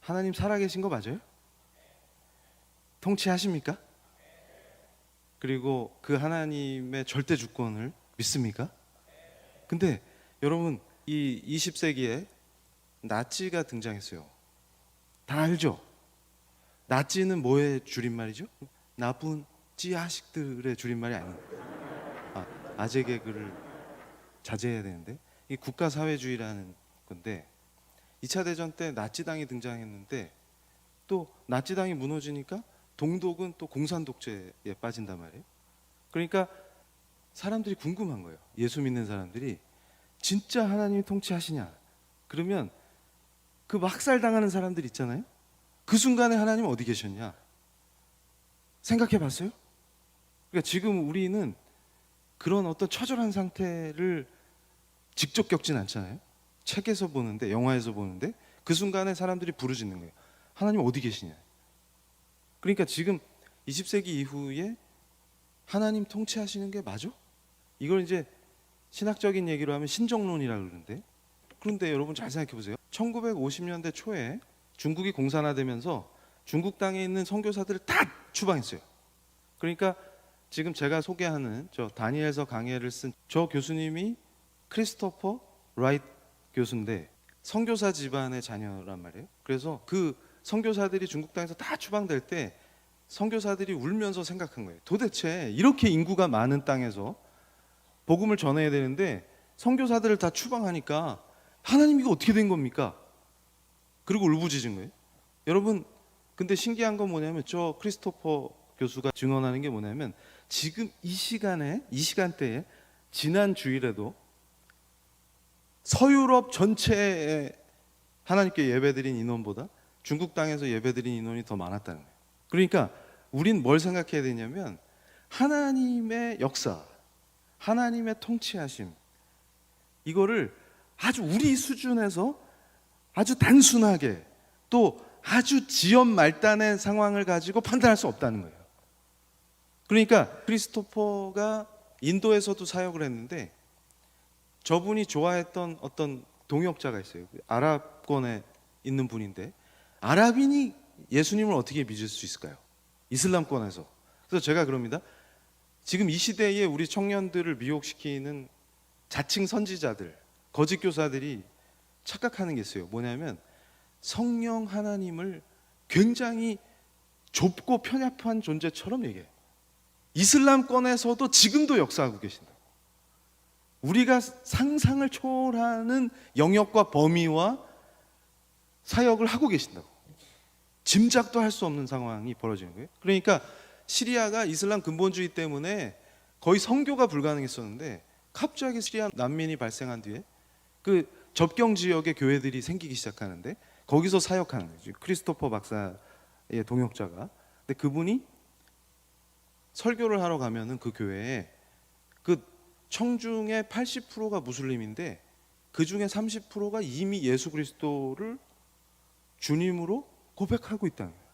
하나님 살아계신 거 맞아요? 통치하십니까? 그리고 그 하나님의 절대 주권을 믿습니까? 근데 여러분, 이 20세기에 나치가 등장했어요. 다 알죠? 나치는 뭐의 줄임말이죠? 나쁜 찌아식들의 줄임말이 아니에요. 아재 개그를 자제해야 되는데, 이 국가사회주의라는 건데, 2차 대전 때 나치당이 등장했는데 또 나치당이 무너지니까 동독은 또 공산 독재에 빠진단 말이에요. 그러니까 사람들이 궁금한 거예요. 예수 믿는 사람들이 진짜 하나님이 통치하시냐? 그러면 그 막살당하는 사람들 있잖아요. 그 순간에 하나님 어디 계셨냐? 생각해 봤어요? 그러니까 지금 우리는 그런 어떤 처절한 상태를 직접 겪진 않잖아요. 책에서 보는데, 영화에서 보는데 그 순간에 사람들이 부르짖는 거예요. 하나님 어디 계시냐? 그러니까 지금 20세기 이후에 하나님 통치하시는 게 맞아? 이걸 이제 신학적인 얘기로 하면 신정론이라고 그러는데, 그런데 여러분 잘 생각해 보세요. 1950년대 초에 중국이 공산화되면서 중국 땅에 있는 선교사들을 다 추방했어요. 그러니까 지금 제가 소개하는 저 다니엘서 강해를 쓴 저 교수님이 크리스토퍼 라이트 교수인데 선교사 집안의 자녀란 말이에요. 그래서 그 선교사들이 중국 땅에서 다 추방될 때 선교사들이 울면서 생각한 거예요. 도대체 이렇게 인구가 많은 땅에서 복음을 전해야 되는데 선교사들을 다 추방하니까 하나님 이거 어떻게 된 겁니까? 그리고 울부짖은 거예요. 여러분, 근데 신기한 건 뭐냐면 저 크리스토퍼 교수가 증언하는 게 뭐냐면 지금 이 시간대에 지난 주일에도 서유럽 전체에 하나님께 예배드린 인원보다 중국 땅에서 예배드린 인원이 더 많았다는 거예요. 그러니까 우린 뭘 생각해야 되냐면 하나님의 역사, 하나님의 통치하심, 이거를 아주 우리 수준에서 아주 단순하게 또 아주 지연 말단의 상황을 가지고 판단할 수 없다는 거예요. 그러니까 크리스토퍼가 인도에서도 사역을 했는데 저분이 좋아했던 어떤 동역자가 있어요. 아랍권에 있는 분인데 아랍인이 예수님을 어떻게 믿을 수 있을까요? 이슬람권에서. 그래서 제가 그럽니다. 지금 이 시대에 우리 청년들을 미혹시키는 자칭 선지자들, 거짓 교사들이 착각하는 게 있어요. 뭐냐면 성령 하나님을 굉장히 좁고 편협한 존재처럼 얘기해요. 이슬람권에서도 지금도 역사하고 계신다. 우리가 상상을 초월하는 영역과 범위와 사역을 하고 계신다고. 짐작도 할 수 없는 상황이 벌어지는 거예요. 그러니까 시리아가 이슬람 근본주의 때문에 거의 선교가 불가능했었는데 갑자기 시리아 난민이 발생한 뒤에 그 접경 지역의 교회들이 생기기 시작하는데 거기서 사역하는 거죠. 크리스토퍼 박사의 동역자가. 근데 그분이 설교를 하러 가면은 그 교회에 그 청중의 80%가 무슬림인데 그 중에 30%가 이미 예수 그리스도를 주님으로 고백하고 있다는 거예요.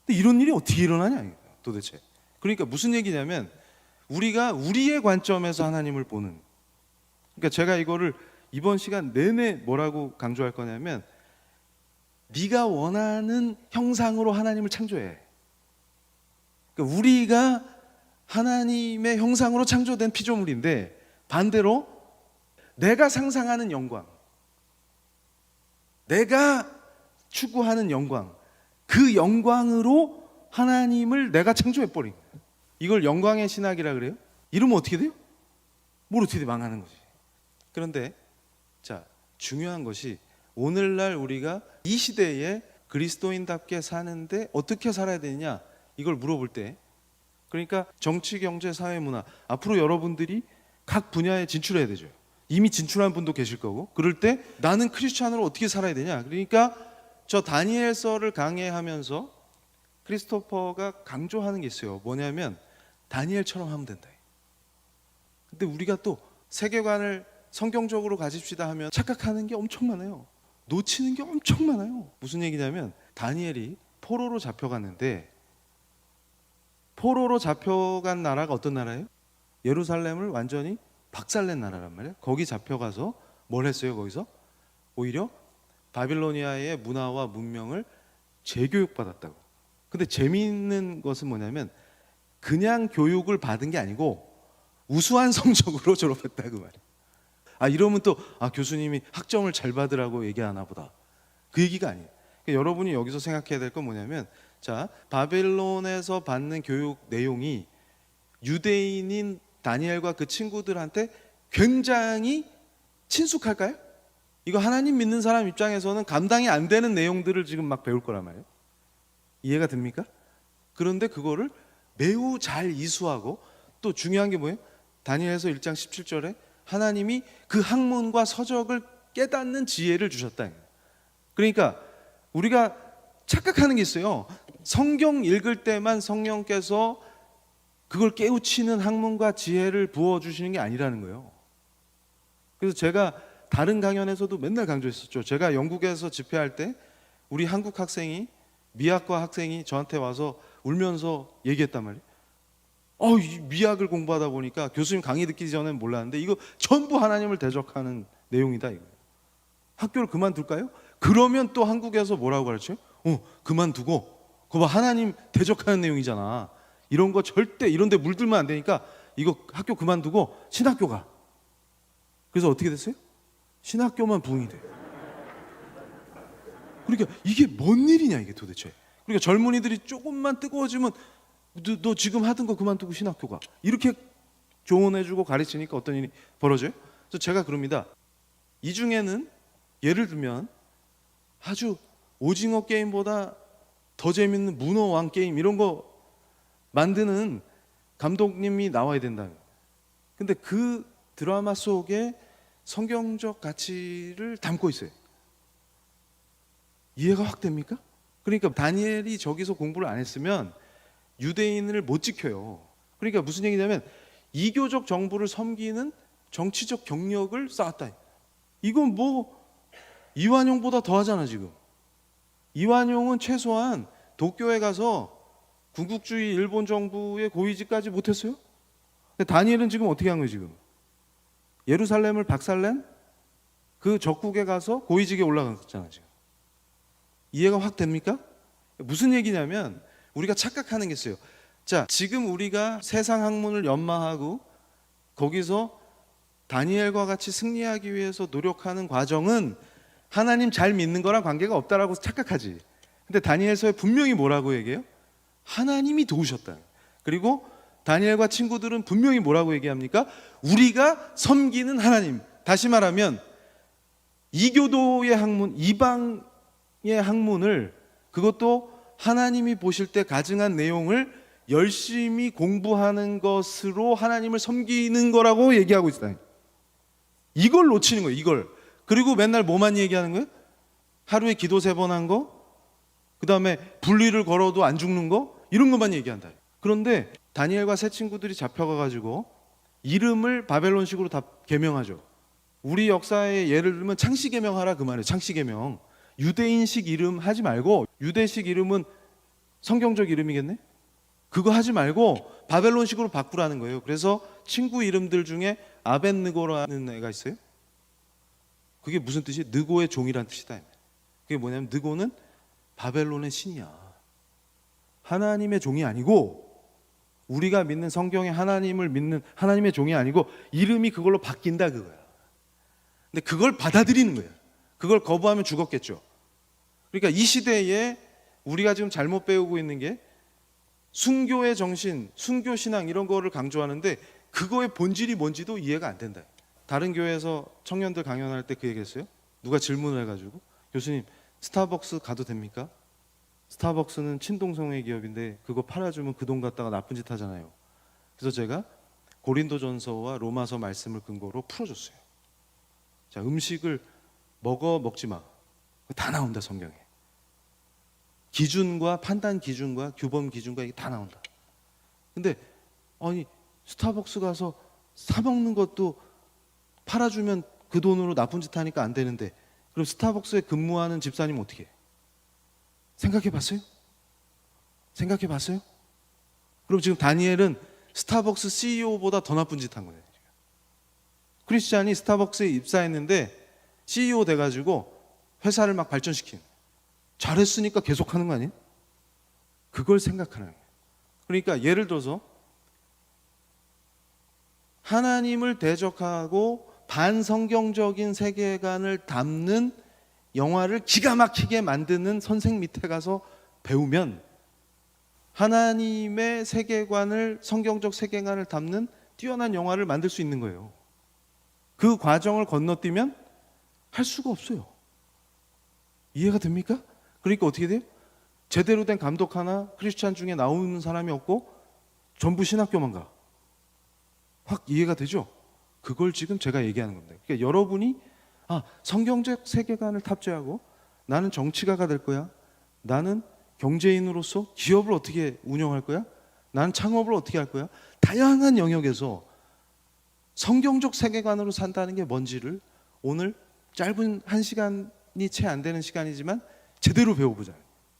근데 이런 일이 어떻게 일어나냐 도대체. 그러니까 무슨 얘기냐면 우리가 우리의 관점에서 하나님을 보는. 그러니까 제가 이거를 이번 시간 내내 뭐라고 강조할 거냐면 네가 원하는 형상으로 하나님을 창조해. 그러니까 우리가 하나님의 형상으로 창조된 피조물인데 반대로 내가 상상하는 영광, 내가 추구하는 영광, 그 영광으로 하나님을 내가 창조해버린 거예요. 이걸 영광의 신학이라 그래요? 이러면 어떻게 돼요? 뭘 어떻게 돼? 망하는 거지. 그런데 자, 중요한 것이 오늘날 우리가 이 시대에 그리스도인답게 사는데 어떻게 살아야 되느냐 이걸 물어볼 때, 그러니까 정치, 경제, 사회, 문화 앞으로 여러분들이 각 분야에 진출해야 되죠. 이미 진출한 분도 계실 거고. 그럴 때 나는 크리스찬으로 어떻게 살아야 되냐. 그러니까 저 다니엘서를 강해하면서 크리스토퍼가 강조하는 게 있어요. 뭐냐면 다니엘처럼 하면 된다. 근데 우리가 또 세계관을 성경적으로 가집시다 하면 착각하는 게 엄청 많아요. 놓치는 게 엄청 많아요. 무슨 얘기냐면 다니엘이 포로로 잡혀갔는데 포로로 잡혀간 나라가 어떤 나라예요? 예루살렘을 완전히 박살낸 나라란 말이에요. 거기 잡혀가서 뭘 했어요? 거기서 오히려 바빌로니아의 문화와 문명을 재교육받았다고. 근데 재미있는 것은 뭐냐면 그냥 교육을 받은 게 아니고 우수한 성적으로 졸업했다 그 말이에요. 이러면 또 교수님이 학점을 잘 받으라고 얘기하나 보다. 그 얘기가 아니에요. 그러니까 여러분이 여기서 생각해야 될 건 뭐냐면, 자, 바벨론에서 받는 교육 내용이 유대인인 다니엘과 그 친구들한테 굉장히 친숙할까요? 이거 하나님 믿는 사람 입장에서는 감당이 안 되는 내용들을 지금 막 배울 거란 말이에요. 이해가 됩니까? 그런데 그거를 매우 잘 이수하고, 또 중요한 게 뭐예요? 다니엘서 1장 17절에 하나님이 그 학문과 서적을 깨닫는 지혜를 주셨다. 그러니까 우리가 착각하는 게 있어요. 성경 읽을 때만 성령께서 그걸 깨우치는 학문과 지혜를 부어주시는 게 아니라는 거예요. 그래서 제가 다른 강연에서도 맨날 강조했었죠. 제가 영국에서 집회할 때 우리 한국 학생이, 미학과 학생이 저한테 와서 울면서 얘기했단 말이에요. 이 미학을 공부하다 보니까 교수님 강의 듣기 전엔 몰랐는데 이거 전부 하나님을 대적하는 내용이다 이거. 학교를 그만둘까요? 그러면 또 한국에서 뭐라고 가르쳐요? 그만두고 그거 봐, 하나님 대적하는 내용이잖아. 이런 거 절대 이런 데 물들면 안 되니까 이거 학교 그만두고 신학교 가. 그래서 어떻게 됐어요? 신학교만 부흥이 돼. 그러니까 이게 뭔 일이냐 이게 도대체. 그러니까 젊은이들이 조금만 뜨거워지면 너 지금 하던 거 그만두고 신학교 가. 이렇게 조언해주고 가르치니까 어떤 일이 벌어져요? 그래서 제가 그럽니다. 이 중에는 예를 들면 아주 오징어 게임보다 더 재밌는 문어왕 게임 이런 거 만드는 감독님이 나와야 된다. 근데 그 드라마 속에 성경적 가치를 담고 있어요. 이해가 확 됩니까? 그러니까 다니엘이 저기서 공부를 안 했으면 유대인을 못 지켜요. 그러니까 무슨 얘기냐면 이교적 정부를 섬기는 정치적 경력을 쌓았다. 이건 뭐 이완용보다 더하잖아 지금. 이완용은 최소한 도쿄에 가서 군국주의 일본 정부의 고위직까지 못했어요. 근데 다니엘은 지금 어떻게 한 거예요 지금? 예루살렘을 박살낸 그 적국에 가서 고위직에 올라갔잖아 지금. 이해가 확 됩니까? 무슨 얘기냐면 우리가 착각하는 게 있어요. 자, 지금 우리가 세상 학문을 연마하고 거기서 다니엘과 같이 승리하기 위해서 노력하는 과정은 하나님 잘 믿는 거랑 관계가 없다라고 착각하지. 근데 다니엘서에 분명히 뭐라고 얘기해요? 하나님이 도우셨다. 그리고 다니엘과 친구들은 분명히 뭐라고 얘기합니까? 우리가 섬기는 하나님. 다시 말하면 이교도의 학문, 이방의 학문을, 그것도 하나님이 보실 때 가증한 내용을 열심히 공부하는 것으로 하나님을 섬기는 거라고 얘기하고 있어요. 이걸 놓치는 거예요. 이걸. 그리고 맨날 뭐만 얘기하는 거예요? 하루에 기도 3번 한 거, 그 다음에 분리를 걸어도 안 죽는 거, 이런 것만 얘기한다. 그런데 다니엘과 새 친구들이 잡혀가가지고 이름을 바벨론식으로 다 개명하죠. 우리 역사의 예를 들면 창씨개명하라 그 말이에요. 창씨개명. 유대인식 이름 하지 말고, 유대식 이름은 성경적 이름이겠네? 그거 하지 말고 바벨론식으로 바꾸라는 거예요. 그래서 친구 이름들 중에 아벤느고라는 애가 있어요. 그게 무슨 뜻이? 느고의 종이란 뜻이다. 그게 뭐냐면 느고는 바벨론의 신이야. 하나님의 종이 아니고, 우리가 믿는 성경의 하나님을 믿는 하나님의 종이 아니고 이름이 그걸로 바뀐다 그거야. 근데 그걸 받아들이는 거야. 그걸 거부하면 죽었겠죠. 그러니까 이 시대에 우리가 지금 잘못 배우고 있는 게 순교의 정신, 순교 신앙 이런 거를 강조하는데 그거의 본질이 뭔지도 이해가 안 된다. 다른 교회에서 청년들 강연할 때 그 얘기했어요. 누가 질문을 해가지고, 교수님 스타벅스 가도 됩니까? 스타벅스는 친동성애 기업인데 그거 팔아주면 그 돈 갖다가 나쁜 짓 하잖아요. 그래서 제가 고린도전서와 로마서 말씀을 근거로 풀어줬어요. 자, 음식을 먹지 마. 다 나온다 성경에. 기준과 판단 기준과 규범 기준과 이게 다 나온다. 근데 아니 스타벅스 가서 사 먹는 것도 팔아주면 그 돈으로 나쁜 짓 하니까 안 되는데, 그럼 스타벅스에 근무하는 집사님 어떻게 해? 생각해 봤어요? 생각해 봤어요? 그럼 지금 다니엘은 스타벅스 CEO보다 더 나쁜 짓 한 거예요. 크리스찬이 스타벅스에 입사했는데 CEO 돼가지고 회사를 막 발전시키는, 잘했으니까 계속하는 거 아니에요? 그걸 생각하는 거예요. 그러니까 예를 들어서 하나님을 대적하고 반성경적인 세계관을 담는 영화를 기가 막히게 만드는 선생 밑에 가서 배우면 하나님의 세계관을, 성경적 세계관을 담는 뛰어난 영화를 만들 수 있는 거예요. 그 과정을 건너뛰면 할 수가 없어요. 이해가 됩니까? 그러니까 어떻게 돼요? 제대로 된 감독 하나 크리스찬 중에 나오는 사람이 없고 전부 신학교만 가. 확 이해가 되죠? 그걸 지금 제가 얘기하는 겁니다. 그러니까 여러분이 성경적 세계관을 탑재하고 나는 정치가가 될 거야, 나는 경제인으로서 기업을 어떻게 운영할 거야, 나는 창업을 어떻게 할 거야, 다양한 영역에서 성경적 세계관으로 산다는 게 뭔지를 오늘 짧은 1시간이 채 안 되는 시간이지만 제대로 배워보자.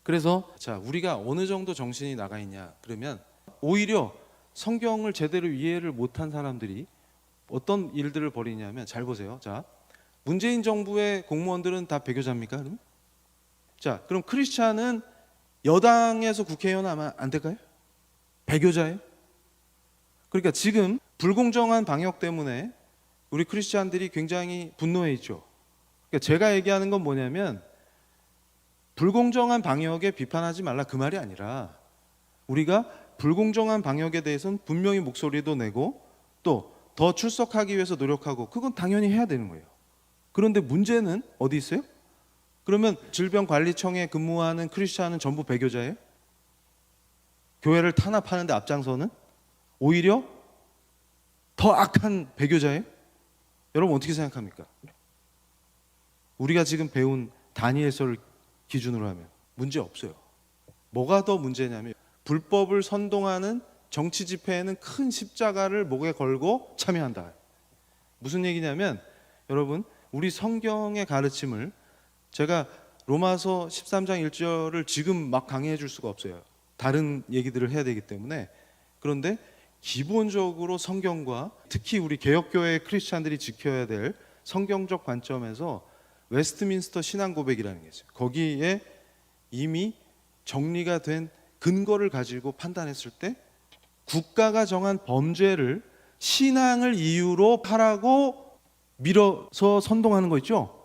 그래서 우리가 어느 정도 정신이 나가 있냐 그러면 오히려 성경을 제대로 이해를 못한 사람들이 어떤 일들을 벌이냐면, 잘 보세요. 문재인 정부의 공무원들은 다 배교자입니까? 그러면? 그럼 크리스찬은 여당에서 국회의원 하면 안 될까요? 배교자예요? 그러니까 지금 불공정한 방역 때문에 우리 크리스찬들이 굉장히 분노해 있죠. 그러니까 제가 얘기하는 건 뭐냐면, 불공정한 방역에 비판하지 말라 그 말이 아니라, 우리가 불공정한 방역에 대해서는 분명히 목소리도 내고 또 더 출석하기 위해서 노력하고, 그건 당연히 해야 되는 거예요. 그런데 문제는 어디 있어요? 그러면 질병관리청에 근무하는 크리스찬은 전부 배교자예요? 교회를 탄압하는 데 앞장서는 오히려 더 악한 배교자예요? 여러분 어떻게 생각합니까? 우리가 지금 배운 다니엘서를 기준으로 하면 문제 없어요. 뭐가 더 문제냐면, 불법을 선동하는 정치 집회에는 큰 십자가를 목에 걸고 참여한다. 무슨 얘기냐면, 여러분 우리 성경의 가르침을, 제가 로마서 13장 1절을 지금 막 강의해 줄 수가 없어요. 다른 얘기들을 해야 되기 때문에. 그런데 기본적으로 성경과 특히 우리 개혁교회 크리스찬들이 지켜야 될 성경적 관점에서 웨스트민스터 신앙 고백이라는 게 있어요. 거기에 이미 정리가 된 근거를 가지고 판단했을 때, 국가가 정한 범죄를 신앙을 이유로 하라고 밀어서 선동하는 거 있죠?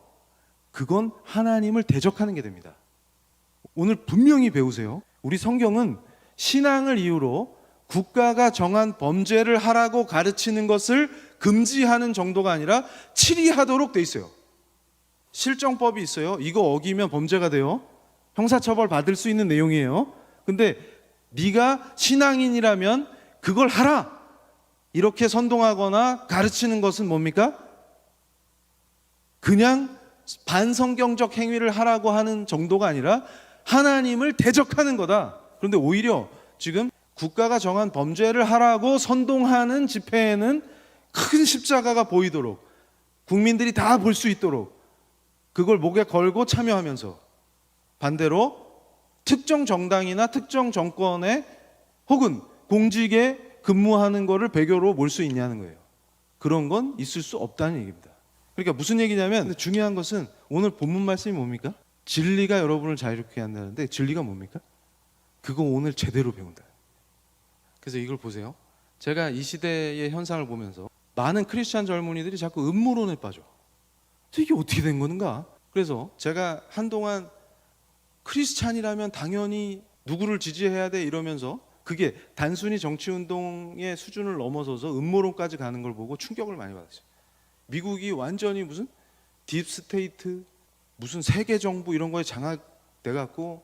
그건 하나님을 대적하는 게 됩니다. 오늘 분명히 배우세요. 우리 성경은 신앙을 이유로 국가가 정한 범죄를 하라고 가르치는 것을 금지하는 정도가 아니라 치리하도록 돼 있어요. 실정법이 있어요. 이거 어기면 범죄가 돼요. 형사처벌 받을 수 있는 내용이에요. 근데 네가 신앙인이라면 그걸 하라, 이렇게 선동하거나 가르치는 것은 뭡니까? 그냥 반성경적 행위를 하라고 하는 정도가 아니라 하나님을 대적하는 거다. 그런데 오히려 지금 국가가 정한 범죄를 하라고 선동하는 집회에는 큰 십자가가 보이도록, 국민들이 다 볼 수 있도록 그걸 목에 걸고 참여하면서, 반대로 특정 정당이나 특정 정권에 혹은 공직에 근무하는 거를 배교로 몰 수 있냐는 거예요. 그런 건 있을 수 없다는 얘기입니다. 그러니까 무슨 얘기냐면, 중요한 것은 오늘 본문 말씀이 뭡니까? 진리가 여러분을 자유롭게 한다는데, 진리가 뭡니까? 그거 오늘 제대로 배운다. 그래서 이걸 보세요. 제가 이 시대의 현상을 보면서 많은 크리스찬 젊은이들이 자꾸 음모론에 빠져. 이게 어떻게 된 건가? 그래서 제가 한동안 크리스찬이라면 당연히 누구를 지지해야 돼 이러면서, 그게 단순히 정치운동의 수준을 넘어서서 음모론까지 가는 걸 보고 충격을 많이 받았어요. 미국이 완전히 무슨 딥스테이트, 무슨 세계정부 이런 거에 장악돼갖고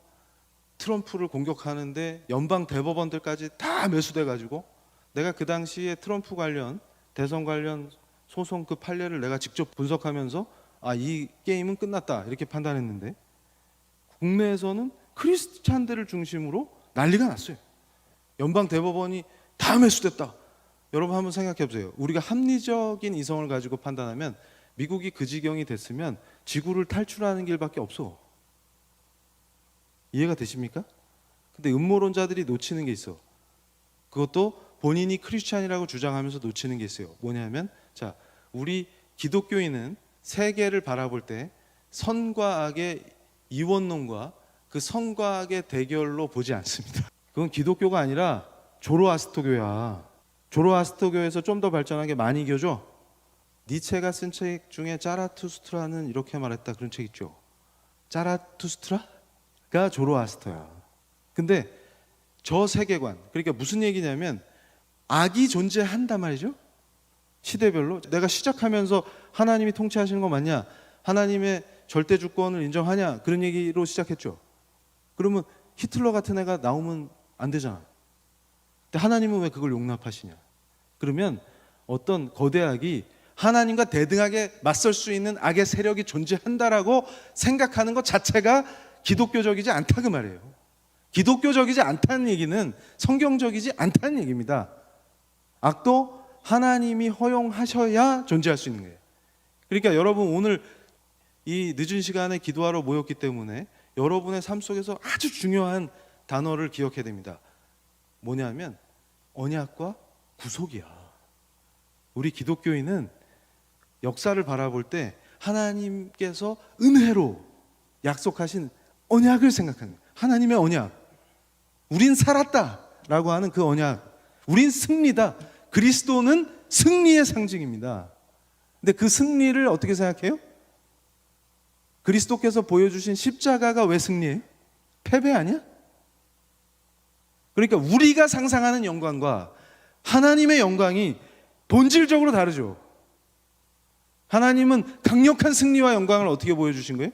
트럼프를 공격하는데 연방 대법원들까지 다 매수돼가지고, 내가 그 당시에 트럼프 관련, 대선 관련 소송 그 판례를 내가 직접 분석하면서 이 게임은 끝났다 이렇게 판단했는데, 국내에서는 크리스찬들을 중심으로 난리가 났어요. 연방 대법원이 다 매수됐다. 여러분 한번 생각해 보세요. 우리가 합리적인 이성을 가지고 판단하면 미국이 그 지경이 됐으면 지구를 탈출하는 길밖에 없어. 이해가 되십니까? 근데 음모론자들이 놓치는 게 있어. 그것도 본인이 크리스찬이라고 주장하면서 놓치는 게 있어요. 뭐냐면, 우리 기독교인은 세계를 바라볼 때 선과 악의 이원론과 그 선과 악의 대결로 보지 않습니다. 그건 기독교가 아니라 조로아스터교야. 조로아스터교에서 좀 더 발전한 게 마니교죠. 니체가 쓴 책 중에 짜라투스트라는 이렇게 말했다 그런 책 있죠. 짜라투스트라가 조로아스터야. 근데 저 세계관, 그러니까 무슨 얘기냐면 악이 존재한단 말이죠. 시대별로. 내가 시작하면서 하나님이 통치하시는 거 맞냐? 하나님의 절대 주권을 인정하냐? 그런 얘기로 시작했죠. 그러면 히틀러 같은 애가 나오면 안 되잖아. 근데 하나님은 왜 그걸 용납하시냐? 그러면 어떤 거대 악이 하나님과 대등하게 맞설 수 있는 악의 세력이 존재한다라고 생각하는 것 자체가 기독교적이지 않다 그 말이에요. 기독교적이지 않다는 얘기는 성경적이지 않다는 얘기입니다. 악도 하나님이 허용하셔야 존재할 수 있는 거예요. 그러니까 여러분 오늘 이 늦은 시간에 기도하러 모였기 때문에 여러분의 삶 속에서 아주 중요한 단어를 기억해야 됩니다. 뭐냐면 언약과 구속이야. 우리 기독교인은 역사를 바라볼 때 하나님께서 은혜로 약속하신 언약을 생각하는 거예요. 하나님의 언약. 우린 살았다라고 하는 그 언약. 우린 승리다. 그리스도는 승리의 상징입니다. 근데 그 승리를 어떻게 생각해요? 그리스도께서 보여주신 십자가가 왜 승리예요? 패배 아니야? 그러니까 우리가 상상하는 영광과 하나님의 영광이 본질적으로 다르죠. 하나님은 강력한 승리와 영광을 어떻게 보여주신 거예요?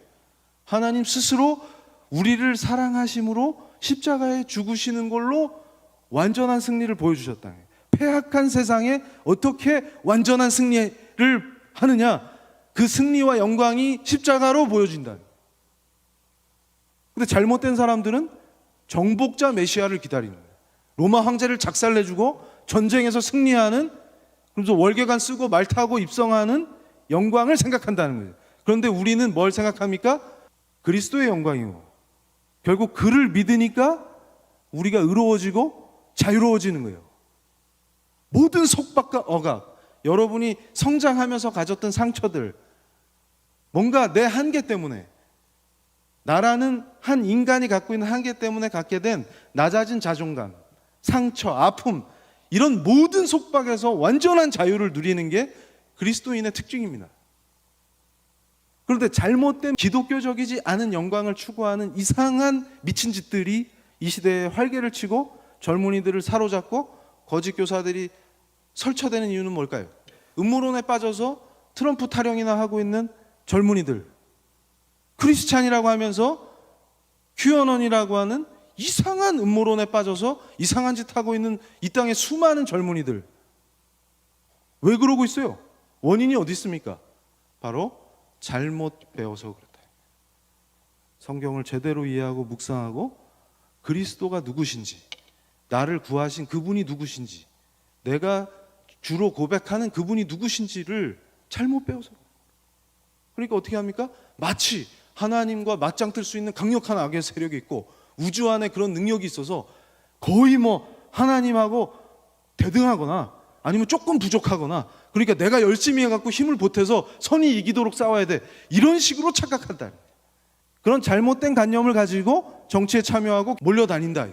하나님 스스로 우리를 사랑하심으로 십자가에 죽으시는 걸로 완전한 승리를 보여주셨다. 패악한 세상에 어떻게 완전한 승리를 하느냐? 그 승리와 영광이 십자가로 보여진다. 근데 잘못된 사람들은 정복자 메시아를 기다리는 거예요. 로마 황제를 작살내주고 전쟁에서 승리하는, 그래서 월계관 쓰고 말 타고 입성하는 영광을 생각한다는 거예요. 그런데 우리는 뭘 생각합니까? 그리스도의 영광이고, 결국 그를 믿으니까 우리가 의로워지고 자유로워지는 거예요. 모든 속박과 억압, 여러분이 성장하면서 가졌던 상처들, 뭔가 내 한계 때문에, 나라는 한 인간이 갖고 있는 한계 때문에 갖게 된 낮아진 자존감, 상처, 아픔, 이런 모든 속박에서 완전한 자유를 누리는 게 그리스도인의 특징입니다. 그런데 잘못된 기독교적이지 않은 영광을 추구하는 이상한 미친 짓들이 이 시대에 활개를 치고 젊은이들을 사로잡고 거짓 교사들이 설쳐되는 이유는 뭘까요? 음모론에 빠져서 트럼프 타령이나 하고 있는 젊은이들, 크리스찬이라고 하면서 큐어넌이라고 하는 이상한 음모론에 빠져서 이상한 짓 하고 있는 이 땅의 수많은 젊은이들, 왜 그러고 있어요? 원인이 어디 있습니까? 바로 잘못 배워서 그렇다. 성경을 제대로 이해하고 묵상하고 그리스도가 누구신지, 나를 구하신 그분이 누구신지, 내가 주로 고백하는 그분이 누구신지를 잘못 배워서. 그러니까 어떻게 합니까? 마치 하나님과 맞짱 뜰 수 있는 강력한 악의 세력이 있고 우주 안에 그런 능력이 있어서 거의 뭐 하나님하고 대등하거나 아니면 조금 부족하거나, 그러니까 내가 열심히 해갖고 힘을 보태서 선이 이기도록 싸워야 돼, 이런 식으로 착각한다. 그런 잘못된 관념을 가지고 정치에 참여하고 몰려다닌다.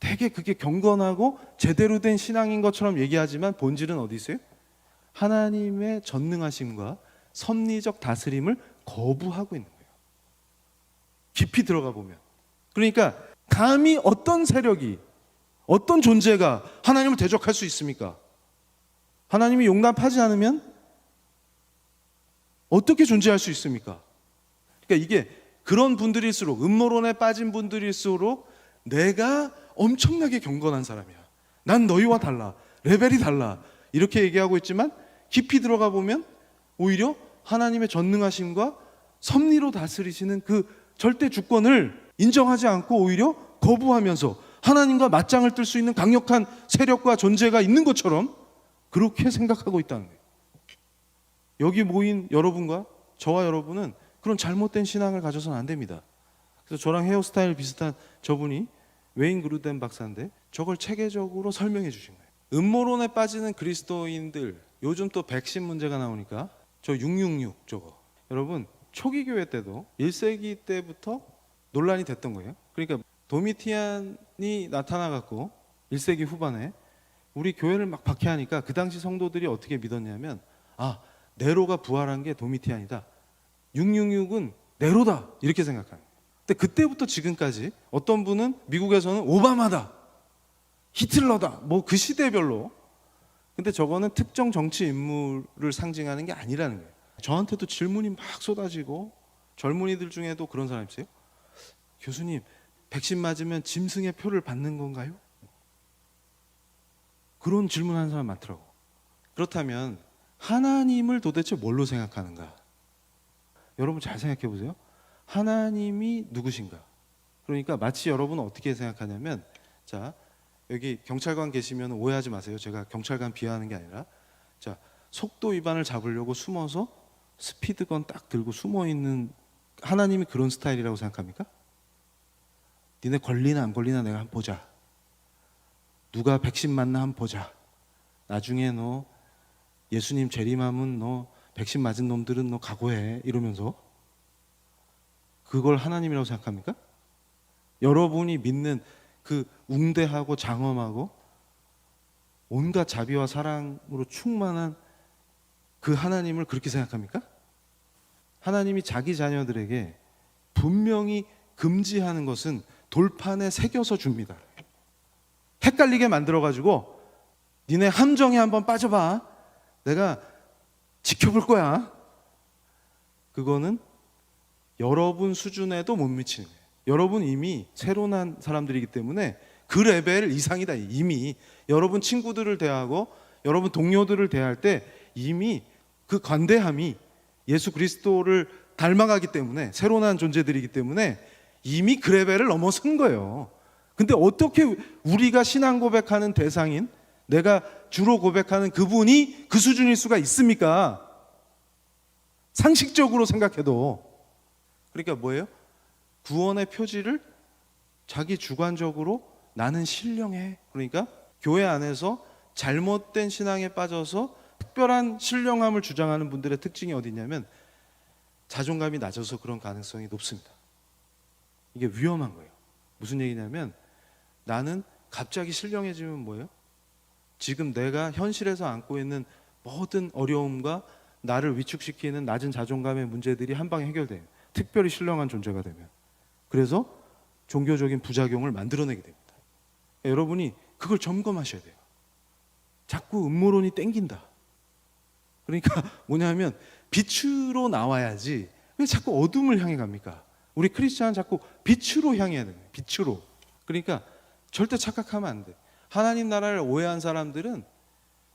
되게 그게 경건하고 제대로 된 신앙인 것처럼 얘기하지만 본질은 어디 있어요? 하나님의 전능하심과 섭리적 다스림을 거부하고 있는 거예요. 깊이 들어가 보면. 그러니까 감히 어떤 세력이, 어떤 존재가 하나님을 대적할 수 있습니까? 하나님이 용납하지 않으면 어떻게 존재할 수 있습니까? 그러니까 이게 그런 분들일수록, 음모론에 빠진 분들일수록 내가 엄청나게 경건한 사람이야, 난 너희와 달라, 레벨이 달라, 이렇게 얘기하고 있지만 깊이 들어가 보면 오히려 하나님의 전능하심과 섭리로 다스리시는 그 절대 주권을 인정하지 않고 오히려 거부하면서 하나님과 맞짱을 뜰 수 있는 강력한 세력과 존재가 있는 것처럼 그렇게 생각하고 있다는 거예요. 여기 모인 여러분과 저와 여러분은 그런 잘못된 신앙을 가져서는 안 됩니다. 그래서 저랑 헤어스타일 비슷한 저분이 웨인 그루덴 박사인데 저걸 체계적으로 설명해 주신 거예요. 음모론에 빠지는 그리스도인들, 요즘 또 백신 문제가 나오니까 저 666 저거, 여러분 초기 교회 때도 1세기 때부터 논란이 됐던 거예요. 그러니까 도미티안이 나타나갖고 1세기 후반에 우리 교회를 막 박해하니까 그 당시 성도들이 어떻게 믿었냐면, 아, 네로가 부활한 게 도미티안이다, 666은 네로다, 이렇게 생각하는 거예요. 근데 그때부터 지금까지 어떤 분은 미국에서는 오바마다, 히틀러다, 뭐 그 시대별로. 근데 저거는 특정 정치 인물을 상징하는 게 아니라는 거예요. 저한테도 질문이 막 쏟아지고, 젊은이들 중에도 그런 사람 있어요. 교수님, 백신 맞으면 짐승의 표를 받는 건가요? 그런 질문하는 사람 많더라고. 그렇다면 하나님을 도대체 뭘로 생각하는가? 여러분 잘 생각해 보세요. 하나님이 누구신가? 그러니까 마치 여러분은 어떻게 생각하냐면, 자, 여기 경찰관 계시면 오해하지 마세요. 제가 경찰관 비하하는 게 아니라, 자, 속도 위반을 잡으려고 숨어서 스피드건 딱 들고 숨어 있는 하나님이 그런 스타일이라고 생각합니까? 니네 걸리나 안 걸리나 내가 한번 보자. 누가 백신 맞나 한번 보자. 나중에 너 예수님 재림하면 너 백신 맞은 놈들은 너 각오해, 이러면서 그걸 하나님이라고 생각합니까? 여러분이 믿는 그 웅대하고 장엄하고 온갖 자비와 사랑으로 충만한 그 하나님을 그렇게 생각합니까? 하나님이 자기 자녀들에게 분명히 금지하는 것은 돌판에 새겨서 줍니다. 헷갈리게 만들어가지고 니네 함정에 한번 빠져봐, 내가 지켜볼 거야. 그거는 여러분 수준에도 못 미치는 거예요. 여러분 이미 새로 난 사람들이기 때문에 그 레벨 이상이다. 이미 여러분 친구들을 대하고 여러분 동료들을 대할 때 이미 그 관대함이 예수 그리스도를 닮아가기 때문에, 새로 난 존재들이기 때문에 이미 그 레벨을 넘어선 거예요. 근데 어떻게 우리가 신앙 고백하는 대상인, 내가 주로 고백하는 그분이 그 수준일 수가 있습니까? 상식적으로 생각해도. 그러니까 뭐예요? 구원의 표지를 자기 주관적으로 나는 신령해. 그러니까 교회 안에서 잘못된 신앙에 빠져서 특별한 신령함을 주장하는 분들의 특징이 어디 있냐면, 자존감이 낮아서 그런 가능성이 높습니다. 이게 위험한 거예요. 무슨 얘기냐면, 나는 갑자기 신령해지면 뭐예요? 지금 내가 현실에서 안고 있는 모든 어려움과 나를 위축시키는 낮은 자존감의 문제들이 한 방에 해결돼요. 특별히 신령한 존재가 되면. 그래서 종교적인 부작용을 만들어내게 됩니다. 여러분이 그걸 점검하셔야 돼요. 자꾸 음모론이 땡긴다. 그러니까 뭐냐면 빛으로 나와야지 왜 자꾸 어둠을 향해 갑니까? 우리 크리스찬은 자꾸 빛으로 향해야 돼요. 빛으로. 그러니까 절대 착각하면 안 돼. 하나님 나라를 오해한 사람들은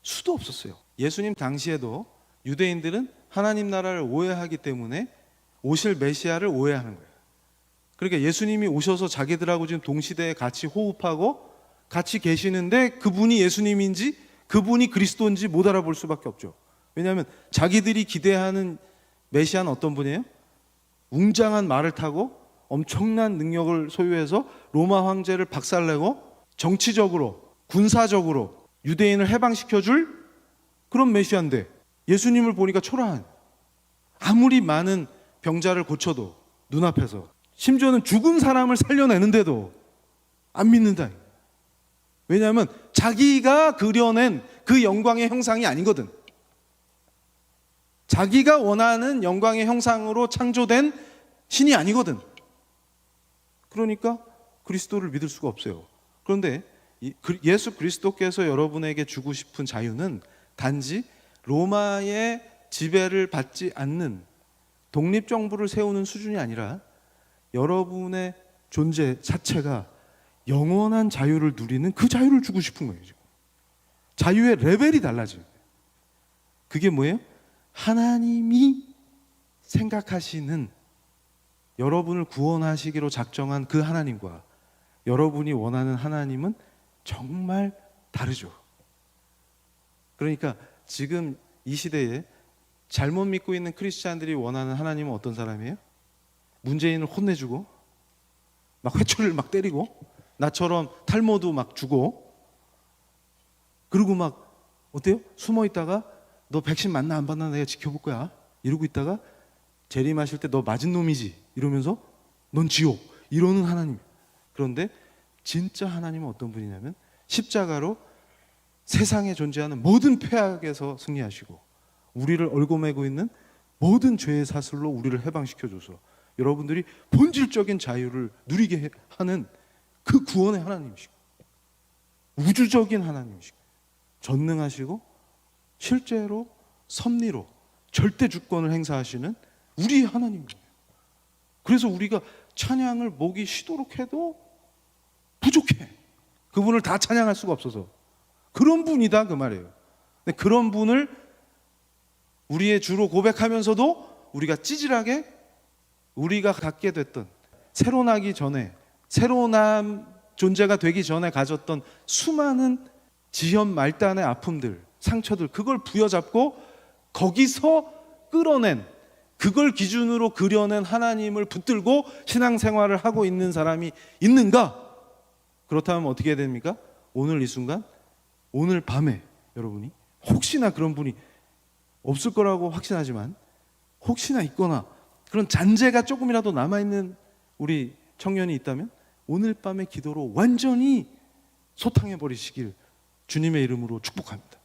수도 없었어요. 예수님 당시에도 유대인들은 하나님 나라를 오해하기 때문에 오실 메시아를 오해하는 거예요. 그러니까 예수님이 오셔서 자기들하고 지금 동시대에 같이 호흡하고 같이 계시는데 그분이 예수님인지 그분이 그리스도인지 못 알아볼 수밖에 없죠. 왜냐하면 자기들이 기대하는 메시아는 어떤 분이에요? 웅장한 말을 타고 엄청난 능력을 소유해서 로마 황제를 박살내고 정치적으로 군사적으로 유대인을 해방시켜줄 그런 메시아인데, 예수님을 보니까 초라한, 아무리 많은 병자를 고쳐도 눈앞에서, 심지어는 죽은 사람을 살려내는데도 안 믿는다. 왜냐하면 자기가 그려낸 그 영광의 형상이 아니거든. 자기가 원하는 영광의 형상으로 창조된 신이 아니거든. 그러니까 그리스도를 믿을 수가 없어요. 그런데 예수 그리스도께서 여러분에게 주고 싶은 자유는 단지 로마의 지배를 받지 않는 독립정부를 세우는 수준이 아니라 여러분의 존재 자체가 영원한 자유를 누리는 그 자유를 주고 싶은 거예요. 지금. 자유의 레벨이 달라져요. 그게 뭐예요? 하나님이 생각하시는, 여러분을 구원하시기로 작정한 그 하나님과 여러분이 원하는 하나님은 정말 다르죠. 그러니까 지금 이 시대에 잘못 믿고 있는 크리스찬들이 원하는 하나님은 어떤 사람이에요? 문재인을 혼내주고 막 회초리를 막 때리고 나처럼 탈모도 막 주고, 그리고 막 어때요? 숨어 있다가 너 백신 맞나 안 맞나 내가 지켜볼 거야 이러고 있다가 재림하실 때 너 맞은 놈이지 이러면서 넌 지옥 이러는 하나님. 그런데 진짜 하나님은 어떤 분이냐면 십자가로 세상에 존재하는 모든 폐악에서 승리하시고 우리를 얽어매고 있는 모든 죄의 사슬로 우리를 해방시켜줘서 여러분들이 본질적인 자유를 누리게 하는 그 구원의 하나님이시고 우주적인 하나님이시고 전능하시고 실제로 섭리로 절대 주권을 행사하시는 우리 하나님이에요. 그래서 우리가 찬양을 목이 쉬도록 해도 부족해. 그분을 다 찬양할 수가 없어서 그런 분이다 그 말이에요. 근데 그런 분을 우리의 주로 고백하면서도 우리가 찌질하게 우리가 갖게 됐던 새로 나기 전에 새로 난 존재가 되기 전에 가졌던 수많은 지연 말단의 아픔들, 상처들 그걸 부여잡고 거기서 끌어낸 그걸 기준으로 그려낸 하나님을 붙들고 신앙생활을 하고 있는 사람이 있는가? 그렇다면 어떻게 해야 됩니까? 오늘 이 순간 오늘 밤에 여러분이 혹시나 그런 분이 없을 거라고 확신하지만 혹시나 있거나 그런 잔재가 조금이라도 남아있는 우리 청년이 있다면 오늘 밤의 기도로 완전히 소탕해 버리시길 주님의 이름으로 축복합니다.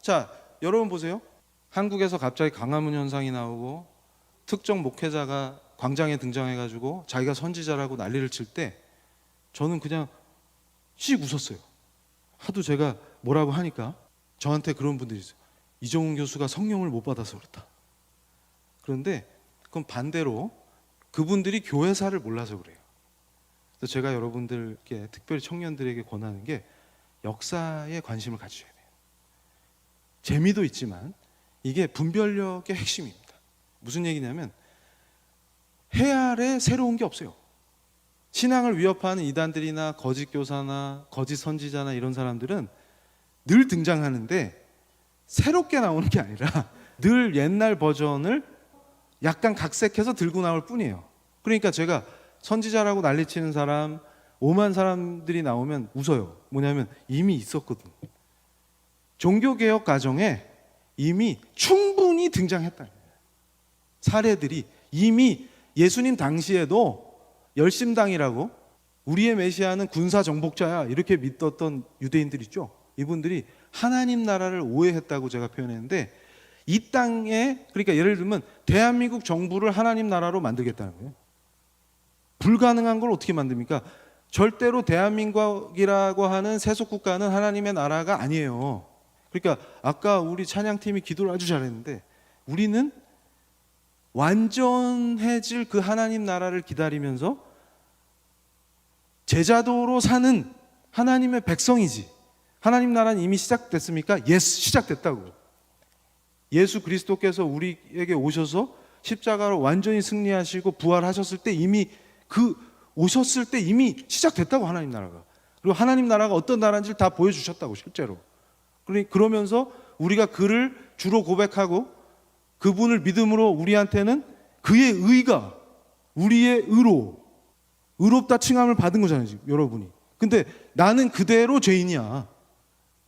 자, 여러분 보세요. 한국에서 갑자기 강화문 현상이 나오고 특정 목회자가 광장에 등장해가지고 자기가 선지자라고 난리를 칠 때 저는 그냥 씩 웃었어요. 하도 제가 뭐라고 하니까 저한테 그런 분들이 있어요. 이정훈 교수가 성령을 못 받아서 그렇다. 그런데 그건 반대로 그분들이 교회사를 몰라서 그래요. 그래서 제가 여러분들께 특별히 청년들에게 권하는 게 역사에 관심을 가지셔야 돼요. 재미도 있지만 이게 분별력의 핵심입니다. 무슨 얘기냐면 해 아래 새로운 게 없어요. 신앙을 위협하는 이단들이나 거짓 교사나 거짓 선지자나 이런 사람들은 늘 등장하는데 새롭게 나오는 게 아니라 늘 옛날 버전을 약간 각색해서 들고 나올 뿐이에요. 그러니까 제가 선지자라고 난리치는 사람 오만 사람들이 나오면 웃어요. 뭐냐면 이미 있었거든. 종교개혁 과정에 이미 충분히 등장했다. 사례들이 이미 예수님 당시에도 열심당이라고 우리의 메시아는 군사 정복자야 이렇게 믿었던 유대인들 있죠. 이분들이 하나님 나라를 오해했다고 제가 표현했는데 이 땅에 그러니까 예를 들면 대한민국 정부를 하나님 나라로 만들겠다는 거예요. 불가능한 걸 어떻게 만듭니까? 절대로 대한민국이라고 하는 세속 국가는 하나님의 나라가 아니에요. 그러니까 아까 우리 찬양팀이 기도를 아주 잘했는데 우리는 완전해질 그 하나님 나라를 기다리면서 제자도로 사는 하나님의 백성이지. 하나님 나라는 이미 시작됐습니까? 예스, 시작됐다고. 예수 그리스도께서 우리에게 오셔서 십자가로 완전히 승리하시고 부활하셨을 때 이미 오셨을 때 이미 시작됐다고 하나님 나라가. 그리고 하나님 나라가 어떤 나라인지를 다 보여주셨다고 실제로. 그러면서 우리가 그를 주로 고백하고 그분을 믿음으로 우리한테는 그의 의가 우리의 의롭다 칭함을 받은 거잖아요 지금 여러분이. 근데 나는 그대로 죄인이야.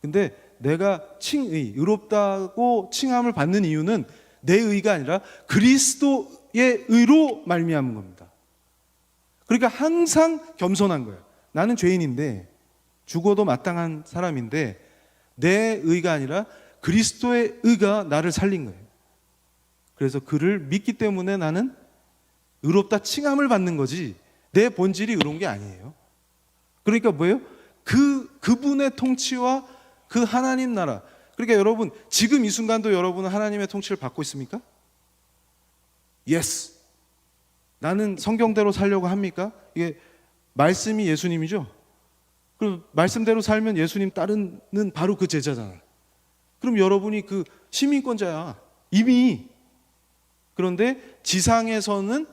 근데 내가 의롭다고 칭함을 받는 이유는 내 의가 아니라 그리스도의 의로 말미암은 겁니다. 그러니까 항상 겸손한 거예요. 나는 죄인인데 죽어도 마땅한 사람인데 내 의가 아니라 그리스도의 의가 나를 살린 거예요. 그래서 그를 믿기 때문에 나는 의롭다 칭함을 받는 거지 내 본질이 의로운 게 아니에요. 그러니까 뭐예요? 그분의 통치와 그 하나님 나라. 그러니까 여러분 지금 이 순간도 여러분은 하나님의 통치를 받고 있습니까? 예스. 나는 성경대로 살려고 합니까? 이게 말씀이 예수님이죠. 그럼 말씀대로 살면 예수님 따르는 바로 그 제자잖아. 그럼 여러분이 그 시민권자야 이미. 그런데 지상에서는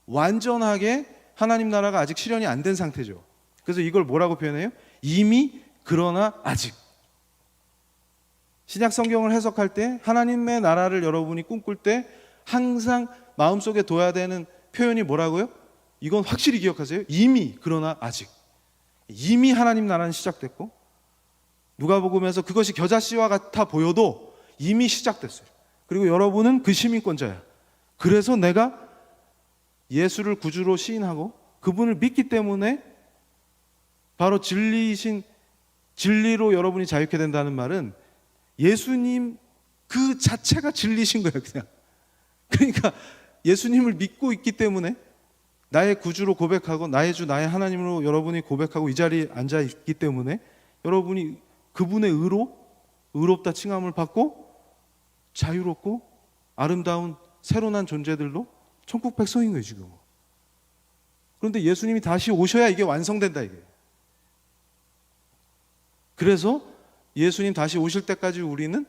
완전하게 하나님 나라가 아직 실현이 안 된 상태죠. 그래서 이걸 뭐라고 표현해요? 이미 그러나 아직. 신약 성경을 해석할 때 하나님의 나라를 여러분이 꿈꿀 때 항상 마음속에 둬야 되는 표현이 뭐라고요? 이건 확실히 기억하세요. 이미 그러나 아직. 이미 하나님 나라는 시작됐고 누가복음에서 그것이 겨자씨와 같아 보여도 이미 시작됐어요. 그리고 여러분은 그 시민권자야. 그래서 내가 예수를 구주로 시인하고 그분을 믿기 때문에 바로 진리로 여러분이 자유케 된다는 말은 예수님 그 자체가 진리신 거예요, 그냥. 그러니까 예수님을 믿고 있기 때문에 나의 구주로 고백하고 나의 주, 나의 하나님으로 여러분이 고백하고 이 자리에 앉아 있기 때문에 여러분이 그분의 의롭다 칭함을 받고 자유롭고 아름다운 새로 난 존재들로 천국 백성인 거예요, 지금. 그런데 예수님이 다시 오셔야 이게 완성된다, 이게. 그래서 예수님 다시 오실 때까지 우리는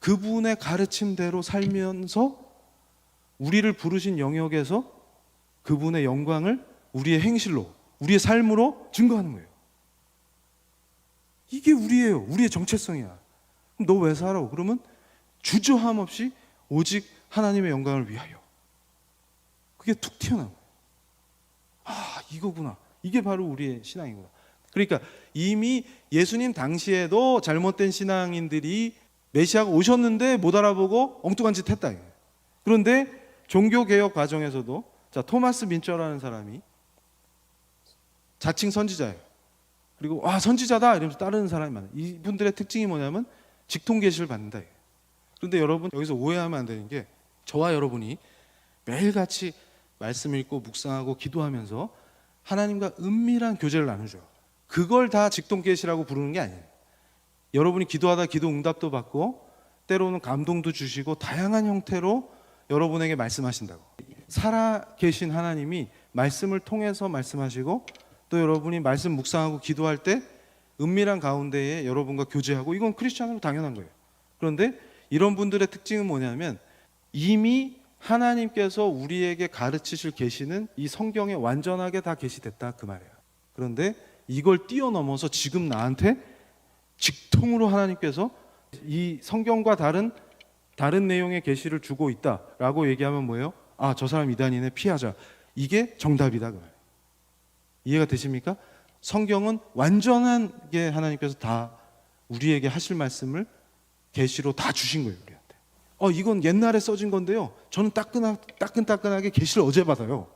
그분의 가르침대로 살면서 우리를 부르신 영역에서 그분의 영광을 우리의 행실로, 우리의 삶으로 증거하는 거예요. 이게 우리의 정체성이야. 그럼 너 왜 살아? 그러면 주저함 없이 오직 하나님의 영광을 위하여. 그게 툭 튀어나온 거예요. 아, 이거구나. 이게 바로 우리의 신앙이구나. 그러니까 이미 예수님 당시에도 잘못된 신앙인들이 메시아가 오셨는데 못 알아보고 엉뚱한 짓 했다. 그런데 종교개혁 과정에서도 자, 토마스 민처라는 사람이 자칭 선지자예요. 그리고 와, 선지자다 이러면서 따르는 사람이 많아요. 이분들의 특징이 뭐냐면 직통계시를 받는다. 그런데 여러분 여기서 오해하면 안 되는 게 저와 여러분이 매일같이 말씀 읽고 묵상하고 기도하면서 하나님과 은밀한 교제를 나누죠. 그걸 다 직통계시라고 부르는 게 아니에요. 여러분이 기도하다 기도 응답도 받고 때로는 감동도 주시고 다양한 형태로 여러분에게 말씀하신다고. 살아 계신 하나님이 말씀을 통해서 말씀하시고 또 여러분이 말씀 묵상하고 기도할 때 은밀한 가운데에 여러분과 교제하고 이건 크리스찬으로 당연한 거예요. 그런데 이런 분들의 특징은 뭐냐면 이미 하나님께서 우리에게 가르치실 계시는 이 성경에 완전하게 다 계시됐다 그 말이에요. 그런데 이걸 뛰어넘어서 지금 나한테 직통으로 하나님께서 이 성경과 다른 내용의 계시를 주고 있다라고 얘기하면 뭐예요? 아, 저 사람 이단이네, 피하자. 이게 정답이다 그 말이에요. 이해가 되십니까? 성경은 완전하게 하나님께서 다 우리에게 하실 말씀을 계시로 다 주신 거예요, 우리한테. 이건 옛날에 써진 건데요. 저는 따끈따끈하게 계시를 어제 받아요.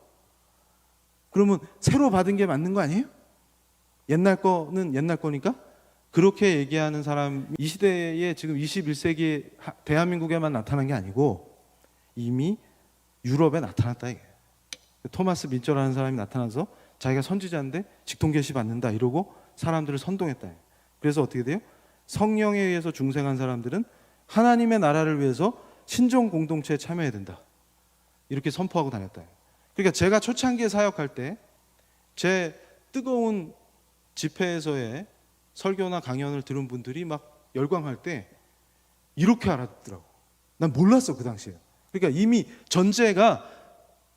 그러면 새로 받은 게 맞는 거 아니에요? 옛날 거는 옛날 거니까? 그렇게 얘기하는 사람 이 시대에 지금 21세기 대한민국에만 나타난 게 아니고 이미 유럽에 나타났다 이게. 토마스 민처라는 사람이 나타나서 자기가 선지자인데 직통계시 받는다 이러고 사람들을 선동했다. 그래서 어떻게 돼요? 성령에 의해서 중생한 사람들은 하나님의 나라를 위해서 신종 공동체에 참여해야 된다. 이렇게 선포하고 다녔다. 그러니까 제가 초창기에 사역할 때 제 뜨거운 집회에서의 설교나 강연을 들은 분들이 막 열광할 때 이렇게 알아듣더라고. 난 몰랐어 그 당시에. 그러니까 이미 전제가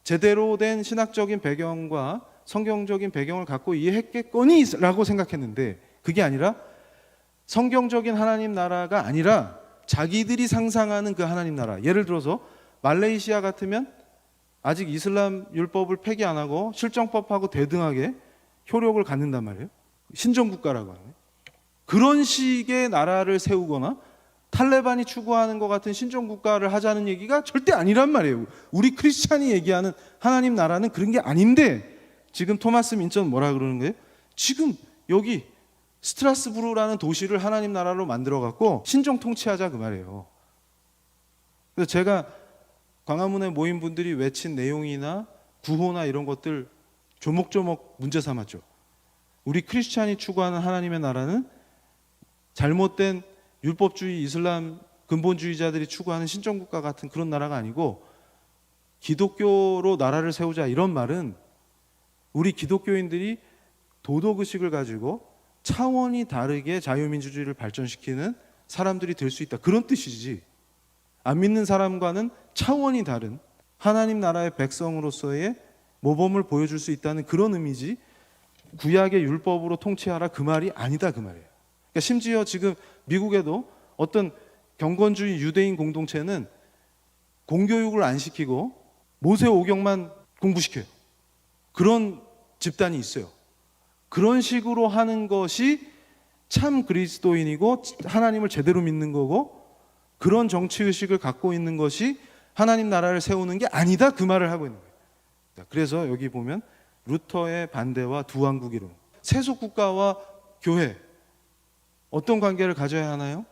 제대로 된 신학적인 배경과 성경적인 배경을 갖고 이해했겠거니라고 생각했는데 그게 아니라 성경적인 하나님 나라가 아니라 자기들이 상상하는 그 하나님 나라. 예를 들어서 말레이시아 같으면 아직 이슬람 율법을 폐기 안 하고 실정법하고 대등하게 효력을 갖는단 말이에요. 신정국가라고 하는 그런 식의 나라를 세우거나 탈레반이 추구하는 것 같은 신정국가를 하자는 얘기가 절대 아니란 말이에요. 우리 크리스찬이 얘기하는 하나님 나라는 그런 게 아닌데 지금 토마스 민처는 뭐라 그러는 거예요? 지금 여기 스트라스부르라는 도시를 하나님 나라로 만들어 갖고 신정 통치하자 그 말이에요. 그래서 제가 광화문에 모인 분들이 외친 내용이나 구호나 이런 것들 조목조목 문제 삼았죠. 우리 크리스찬이 추구하는 하나님의 나라는 잘못된 율법주의 이슬람 근본주의자들이 추구하는 신정국가 같은 그런 나라가 아니고 기독교로 나라를 세우자 이런 말은 우리 기독교인들이 도덕의식을 가지고 차원이 다르게 자유민주주의를 발전시키는 사람들이 될 수 있다 그런 뜻이지 안 믿는 사람과는 차원이 다른 하나님 나라의 백성으로서의 모범을 보여줄 수 있다는 그런 의미지 구약의 율법으로 통치하라 그 말이 아니다 그 말이에요. 그러니까 심지어 지금 미국에도 어떤 경건주의 유대인 공동체는 공교육을 안 시키고 모세오경만 공부시켜요. 그런 집단이 있어요. 그런 식으로 하는 것이 참 그리스도인이고 하나님을 제대로 믿는 거고 그런 정치의식을 갖고 있는 것이 하나님 나라를 세우는 게 아니다, 그 말을 하고 있는 거예요. 자, 그래서 여기 보면 루터의 반대와 두왕국 이론, 세속 국가와 교회 어떤 관계를 가져야 하나요?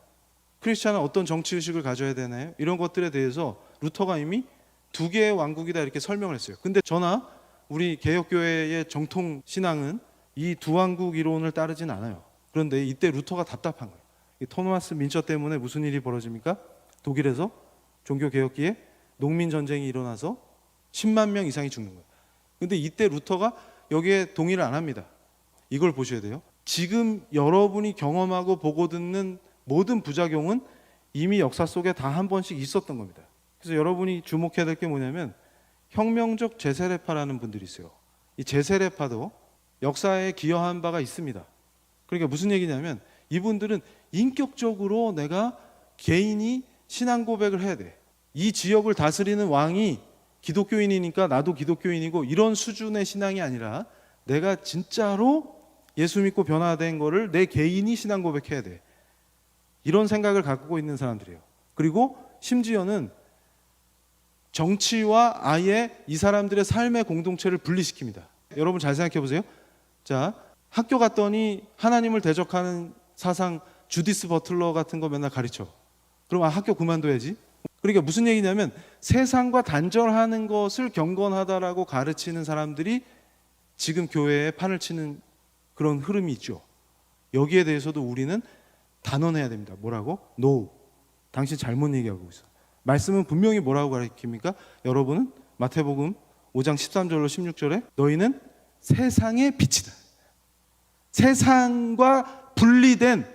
크리스찬은 어떤 정치 의식을 가져야 되나요? 이런 것들에 대해서 루터가 이미 두 개의 왕국이다 이렇게 설명을 했어요. 근데 저나 우리 개혁교회의 정통 신앙은 이 두왕국 이론을 따르진 않아요. 그런데 이때 루터가 답답한 거예요. 이 토마스 민처 때문에 무슨 일이 벌어집니까? 독일에서 종교개혁기에 농민전쟁이 일어나서 10만 명 이상이 죽는 거예요. 근데 이때 루터가 여기에 동의를 안 합니다. 이걸 보셔야 돼요. 지금 여러분이 경험하고 보고 듣는 모든 부작용은 이미 역사 속에 다 한 번씩 있었던 겁니다. 그래서 여러분이 주목해야 될 게 뭐냐면 혁명적 제세례파라는 분들이 있어요. 이 제세례파도 역사에 기여한 바가 있습니다. 그러니까 무슨 얘기냐면 이분들은 인격적으로 내가 개인이 신앙 고백을 해야 돼. 이 지역을 다스리는 왕이 기독교인이니까 나도 기독교인이고 이런 수준의 신앙이 아니라 내가 진짜로 예수 믿고 변화된 거를 내 개인이 신앙 고백해야 돼. 이런 생각을 갖고 있는 사람들이에요. 그리고 심지어는 정치와 아예 이 사람들의 삶의 공동체를 분리시킵니다. 여러분 잘 생각해 보세요. 자, 학교 갔더니 하나님을 대적하는 사상 주디스 버틀러 같은 거 맨날 가르쳐. 그럼 학교 그만둬야지. 그러니까 무슨 얘기냐면 세상과 단절하는 것을 경건하다라고 가르치는 사람들이 지금 교회에 판을 치는 그런 흐름이 있죠. 여기에 대해서도 우리는 단언해야 됩니다. 뭐라고? No. 당신 잘못 얘기하고 있어. 말씀은 분명히 뭐라고 가르칩니까? 여러분은 마태복음 5장 13절로 16절에 너희는 세상의 빛이다. 세상과 분리된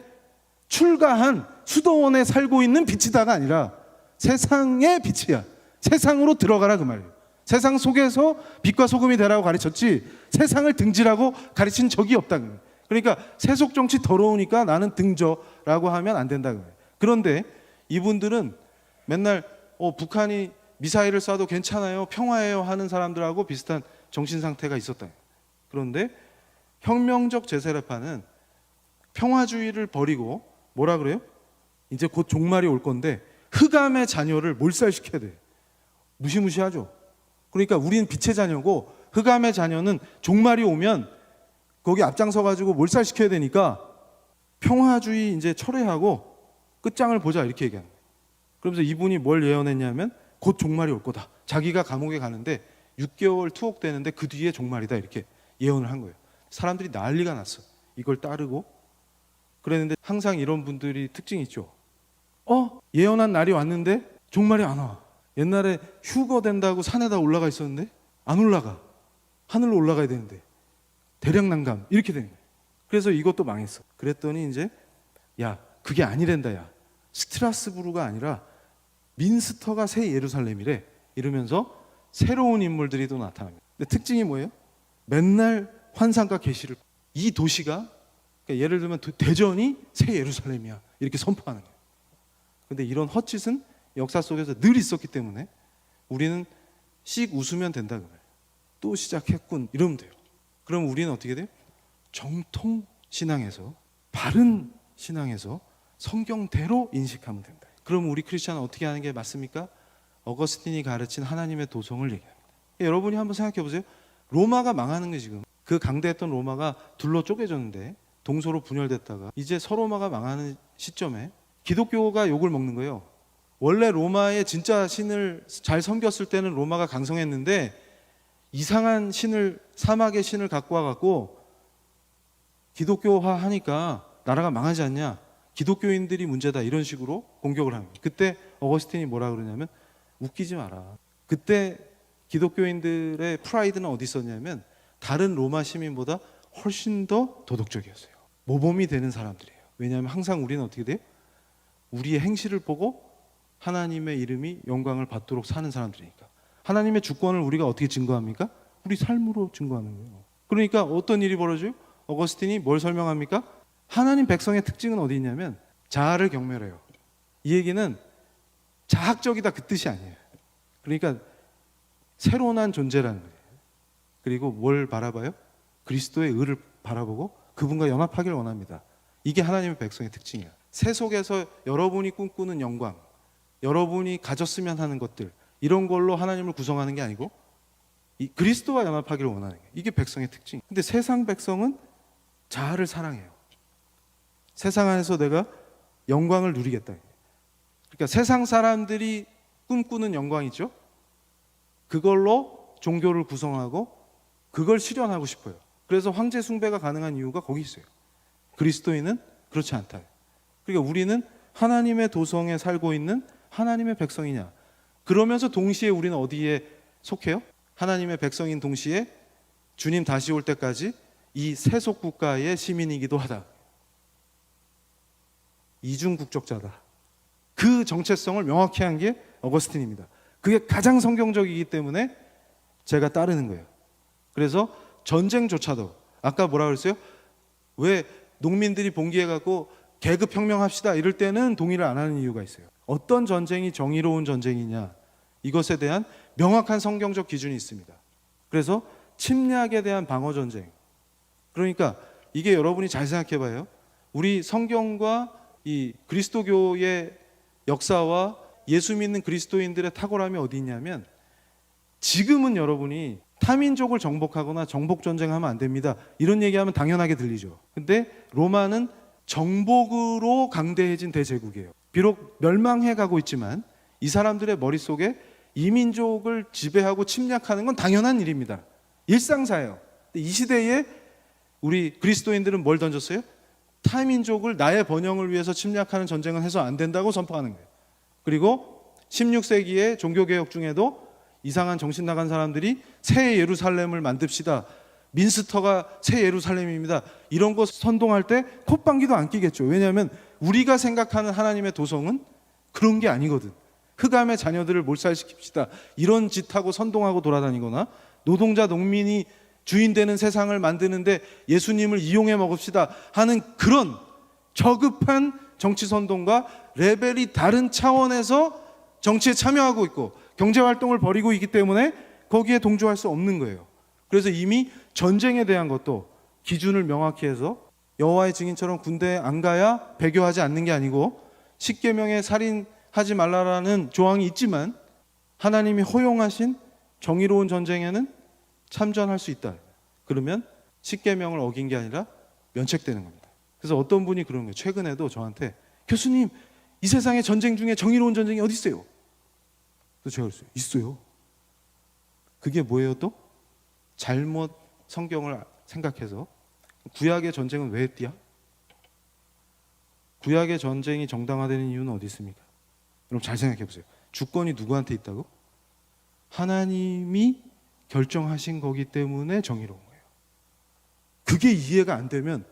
출가한 수도원에 살고 있는 빛이다가 아니라 세상의 빛이야. 세상으로 들어가라 그 말이에요. 세상 속에서 빛과 소금이 되라고 가르쳤지 세상을 등지라고 가르친 적이 없다. 그러니까 세속 정치 더러우니까 나는 등져라고 하면 안 된다. 그런데 이분들은 맨날 북한이 미사일을 쏴도 괜찮아요, 평화예요 하는 사람들하고 비슷한 정신 상태가 있었다. 그런데 혁명적 제세례파는 평화주의를 버리고 뭐라 그래요? 이제 곧 종말이 올 건데 흑암의 자녀를 몰살시켜야 돼. 무시무시하죠. 그러니까 우리는 빛의 자녀고 흑암의 자녀는 종말이 오면 거기 앞장서 가지고 몰살시켜야 되니까 평화주의 이제 철회하고 끝장을 보자 이렇게 얘기하는 거예요. 그러면서 이분이 뭘 예언했냐면 곧 종말이 올 거다. 자기가 감옥에 가는데 6개월 투옥되는데 그 뒤에 종말이다 이렇게 예언을 한 거예요. 사람들이 난리가 났어. 이걸 따르고 그랬는데 항상 이런 분들이 특징이 있죠. 예언한 날이 왔는데 종말이 안 와. 옛날에 휴거 된다고 산에다 올라가 있었는데 안 올라가. 하늘로 올라가야 되는데 대량 난감 이렇게 된 거예요. 그래서 이것도 망했어. 그랬더니 이제 야 그게 아니란다. 야 스트라스부르가 아니라 민스터가 새 예루살렘이래 이러면서 새로운 인물들이 또 나타납니다. 근데 특징이 뭐예요? 맨날 환상과 계시를 이 도시가 그러니까 예를 들면 대전이 새 예루살렘이야 이렇게 선포하는 거예요. 근데 이런 헛짓은 역사 속에서 늘 있었기 때문에 우리는 씩 웃으면 된다 그래요. 또 시작했군 이러면 돼요. 그럼 우리는 어떻게 돼요? 정통 신앙에서 바른 신앙에서 성경대로 인식하면 된다. 그럼 우리 크리스찬은 어떻게 하는 게 맞습니까? 어거스틴이 가르친 하나님의 도성을 얘기합니다. 여러분이 한번 생각해 보세요. 로마가 망하는 게 지금 그 강대했던 로마가 둘로 쪼개졌는데 동서로 분열됐다가 이제 서로마가 망하는 시점에 기독교가 욕을 먹는 거예요. 원래 로마의 진짜 신을 잘 섬겼을 때는 로마가 강성했는데 이상한 신을 사막의 신을 갖고 와갖고 기독교화 하니까 나라가 망하지 않냐. 기독교인들이 문제다 이런 식으로 공격을 합니다. 그때 어거스틴이 뭐라 그러냐면 웃기지 마라. 그때 기독교인들의 프라이드는 어디 있었냐면 다른 로마 시민보다 훨씬 더 도덕적이었어요. 모범이 되는 사람들이에요. 왜냐하면 항상 우리는 어떻게 돼요? 우리의 행실을 보고 하나님의 이름이 영광을 받도록 사는 사람들이니까. 하나님의 주권을 우리가 어떻게 증거합니까? 우리 삶으로 증거하는 거예요. 그러니까 어떤 일이 벌어져요? 어거스틴이 뭘 설명합니까? 하나님 백성의 특징은 어디 있냐면 자아를 경멸해요. 이 얘기는 자학적이다 그 뜻이 아니에요. 그러니까 새로 난 존재라는 거예요. 그리고 뭘 바라봐요? 그리스도의 의를 바라보고 그분과 연합하길 원합니다. 이게 하나님의 백성의 특징이에요. 세속에서 여러분이 꿈꾸는 영광, 여러분이 가졌으면 하는 것들 이런 걸로 하나님을 구성하는 게 아니고 이 그리스도와 연합하기를 원하는 거예요. 이게 백성의 특징. 근데 세상 백성은 자아를 사랑해요. 세상 안에서 내가 영광을 누리겠다. 그러니까 세상 사람들이 꿈꾸는 영광 있죠? 그걸로 종교를 구성하고 그걸 실현하고 싶어요. 그래서 황제 숭배가 가능한 이유가 거기 있어요. 그리스도인은 그렇지 않다. 그러니까 우리는 하나님의 도성에 살고 있는 하나님의 백성이냐. 그러면서 동시에 우리는 어디에 속해요? 하나님의 백성인 동시에 주님 다시 올 때까지 이 세속 국가의 시민이기도 하다. 이중 국적자다. 그 정체성을 명확히 한 게 어거스틴입니다. 그게 가장 성경적이기 때문에 제가 따르는 거예요. 그래서 전쟁조차도 아까 뭐라 그랬어요? 왜 농민들이 봉기해 갖고 계급 혁명합시다 이럴 때는 동의를 안 하는 이유가 있어요. 어떤 전쟁이 정의로운 전쟁이냐, 이것에 대한 명확한 성경적 기준이 있습니다. 그래서 침략에 대한 방어 전쟁. 그러니까 이게 여러분이 잘 생각해 봐요. 우리 성경과 이 그리스도교의 역사와 예수 믿는 그리스도인들의 탁월함이 어디 있냐면, 지금은 여러분이 타민족을 정복하거나 정복 전쟁하면 안 됩니다, 이런 얘기하면 당연하게 들리죠. 근데 로마는 정복으로 강대해진 대제국이에요. 비록 멸망해 가고 있지만 이 사람들의 머릿속에 이민족을 지배하고 침략하는 건 당연한 일입니다. 일상사예요. 이 시대에 우리 그리스도인들은 뭘 던졌어요? 타민족을 나의 번영을 위해서 침략하는 전쟁은 해서 안 된다고 선포하는 거예요. 그리고 16세기의 종교개혁 중에도 이상한 정신 나간 사람들이 새 예루살렘을 만듭시다, 민스터가 새 예루살렘입니다, 이런 거 선동할 때 콧방귀도 안 끼겠죠. 왜냐하면 우리가 생각하는 하나님의 도성은 그런 게 아니거든. 흑암의 자녀들을 몰살시킵시다, 이런 짓하고 선동하고 돌아다니거나, 노동자 농민이 주인 되는 세상을 만드는데 예수님을 이용해 먹읍시다 하는 그런 저급한 정치 선동과 레벨이 다른 차원에서 정치에 참여하고 있고 경제활동을 벌이고 있기 때문에 거기에 동조할 수 없는 거예요. 그래서 이미 전쟁에 대한 것도 기준을 명확히 해서 여호와의 증인처럼 군대에 안 가야 배교하지 않는 게 아니고, 십계명에 살인하지 말라라는 조항이 있지만 하나님이 허용하신 정의로운 전쟁에는 참전할 수 있다. 그러면 십계명을 어긴 게 아니라 면책되는 겁니다. 그래서 어떤 분이 그런 거예요. 최근에도 저한테, 교수님, 이 세상에 전쟁 중에 정의로운 전쟁이 어디 있어요? 그래서 제가 그랬어요. 있어요. 그게 뭐예요 또? 잘못 성경을 생각해서 구약의 전쟁은 왜 했디야? 구약의 전쟁이 정당화되는 이유는 어디 있습니까? 여러분 잘 생각해 보세요. 주권이 누구한테 있다고? 하나님이 결정하신 거기 때문에 정의로운 거예요. 그게 이해가 안 되면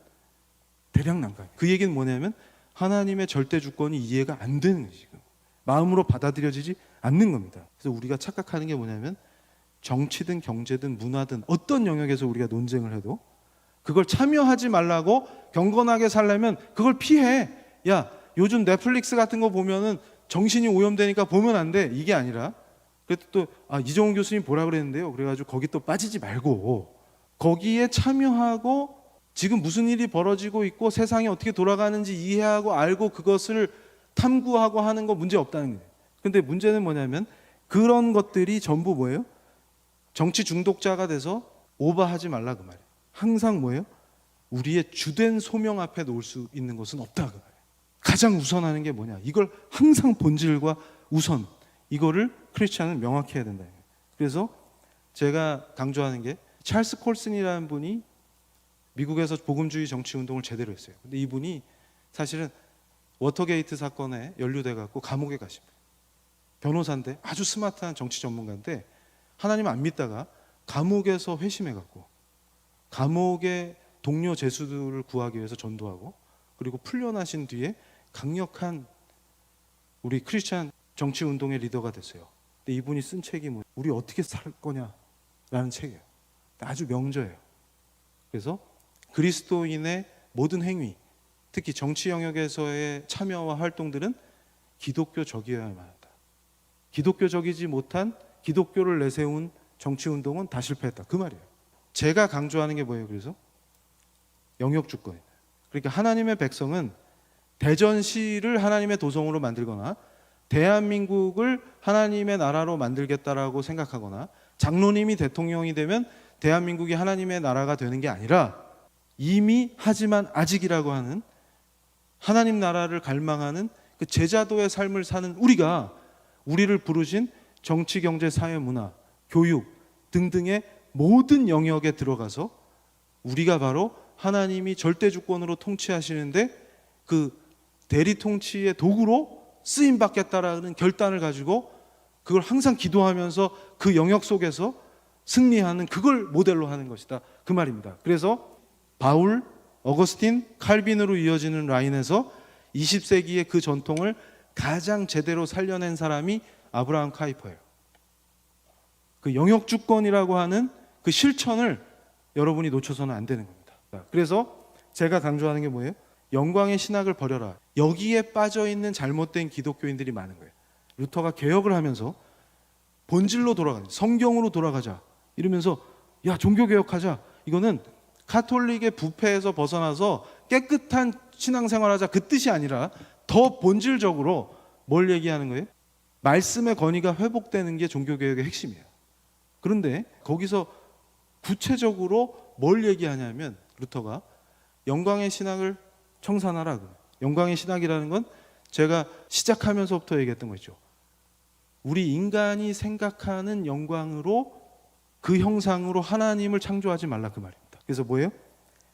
대략 난가요. 그 얘기는 뭐냐면 하나님의 절대 주권이 이해가 안 되는 거예요. 지금 마음으로 받아들여지지 않는 겁니다. 그래서 우리가 착각하는 게 뭐냐면, 정치든 경제든 문화든 어떤 영역에서 우리가 논쟁을 해도 그걸 참여하지 말라고 경건하게 살려면 그걸 피해. 야, 요즘 넷플릭스 같은 거 보면은 정신이 오염되니까 보면 안 돼, 이게 아니라, 그래도 또 이정훈 교수님 보라 그랬는데요, 그래가지고 거기 또 빠지지 말고 거기에 참여하고 지금 무슨 일이 벌어지고 있고 세상이 어떻게 돌아가는지 이해하고 알고 그것을 탐구하고 하는 거 문제 없다는 거예요. 근데 문제는 뭐냐면 그런 것들이 전부 뭐예요? 정치 중독자가 돼서 오버하지 말라 그 말이에요. 항상 뭐예요? 우리의 주된 소명 앞에 놓을 수 있는 것은 없다 그 말이에요. 가장 우선하는 게 뭐냐, 이걸 항상 본질과 우선, 이거를 크리스찬은 명확히 해야 된다. 그래서 제가 강조하는 게, 찰스 콜슨이라는 분이 미국에서 복음주의 정치 운동을 제대로 했어요. 근데 이분이 사실은 워터게이트 사건에 연루돼 갖고 감옥에 가십니다. 변호사인데 아주 스마트한 정치 전문가인데 하나님 안 믿다가 감옥에서 회심해 갖고 감옥의 동료 죄수들을 구하기 위해서 전도하고, 그리고 풀려나신 뒤에 강력한 우리 크리스찬 정치 운동의 리더가 됐어요. 근데 이분이 쓴 책이 뭐, 우리 어떻게 살 거냐라는 책이에요. 아주 명저예요. 그래서 그리스도인의 모든 행위, 특히 정치 영역에서의 참여와 활동들은 기독교적이어야만 한다. 기독교적이지 못한 기독교를 내세운 정치 운동은 다 실패했다, 그 말이에요. 제가 강조하는 게 뭐예요? 그래서 영역 주권이에요. 그러니까 하나님의 백성은 대전시를 하나님의 도성으로 만들거나 대한민국을 하나님의 나라로 만들겠다라고 생각하거나 장로님이 대통령이 되면 대한민국이 하나님의 나라가 되는 게 아니라 이미 하지만 아직이라고 하는 하나님 나라를 갈망하는 그 제자도의 삶을 사는 우리를 부르신 정치, 경제, 사회, 문화, 교육 등등의 모든 영역에 들어가서 우리가 바로 하나님이 절대 주권으로 통치하시는데 그 대리 통치의 도구로 쓰임 받겠다라는 결단을 가지고 그걸 항상 기도하면서 그 영역 속에서 승리하는 그걸 모델로 하는 것이다, 그 말입니다. 그래서 바울, 어거스틴, 칼빈으로 이어지는 라인에서 20세기의 그 전통을 가장 제대로 살려낸 사람이 아브라함 카이퍼예요. 그 영역 주권이라고 하는 그 실천을 여러분이 놓쳐서는 안 되는 겁니다. 그래서 제가 강조하는 게 뭐예요? 영광의 신학을 버려라. 여기에 빠져 있는 잘못된 기독교인들이 많은 거예요. 루터가 개혁을 하면서 본질로 돌아가자, 성경으로 돌아가자 이러면서 야, 종교 개혁하자. 이거는 카톨릭의 부패에서 벗어나서 깨끗한 신앙생활하자 그 뜻이 아니라 더 본질적으로 뭘 얘기하는 거예요? 말씀의 권위가 회복되는 게 종교개혁의 핵심이에요. 그런데 거기서 구체적으로 뭘 얘기하냐면 루터가 영광의 신학을 청산하라. 영광의 신학이라는 건 제가 시작하면서부터 얘기했던 거죠. 우리 인간이 생각하는 영광으로 그 형상으로 하나님을 창조하지 말라, 그 말입니다. 그래서 뭐예요?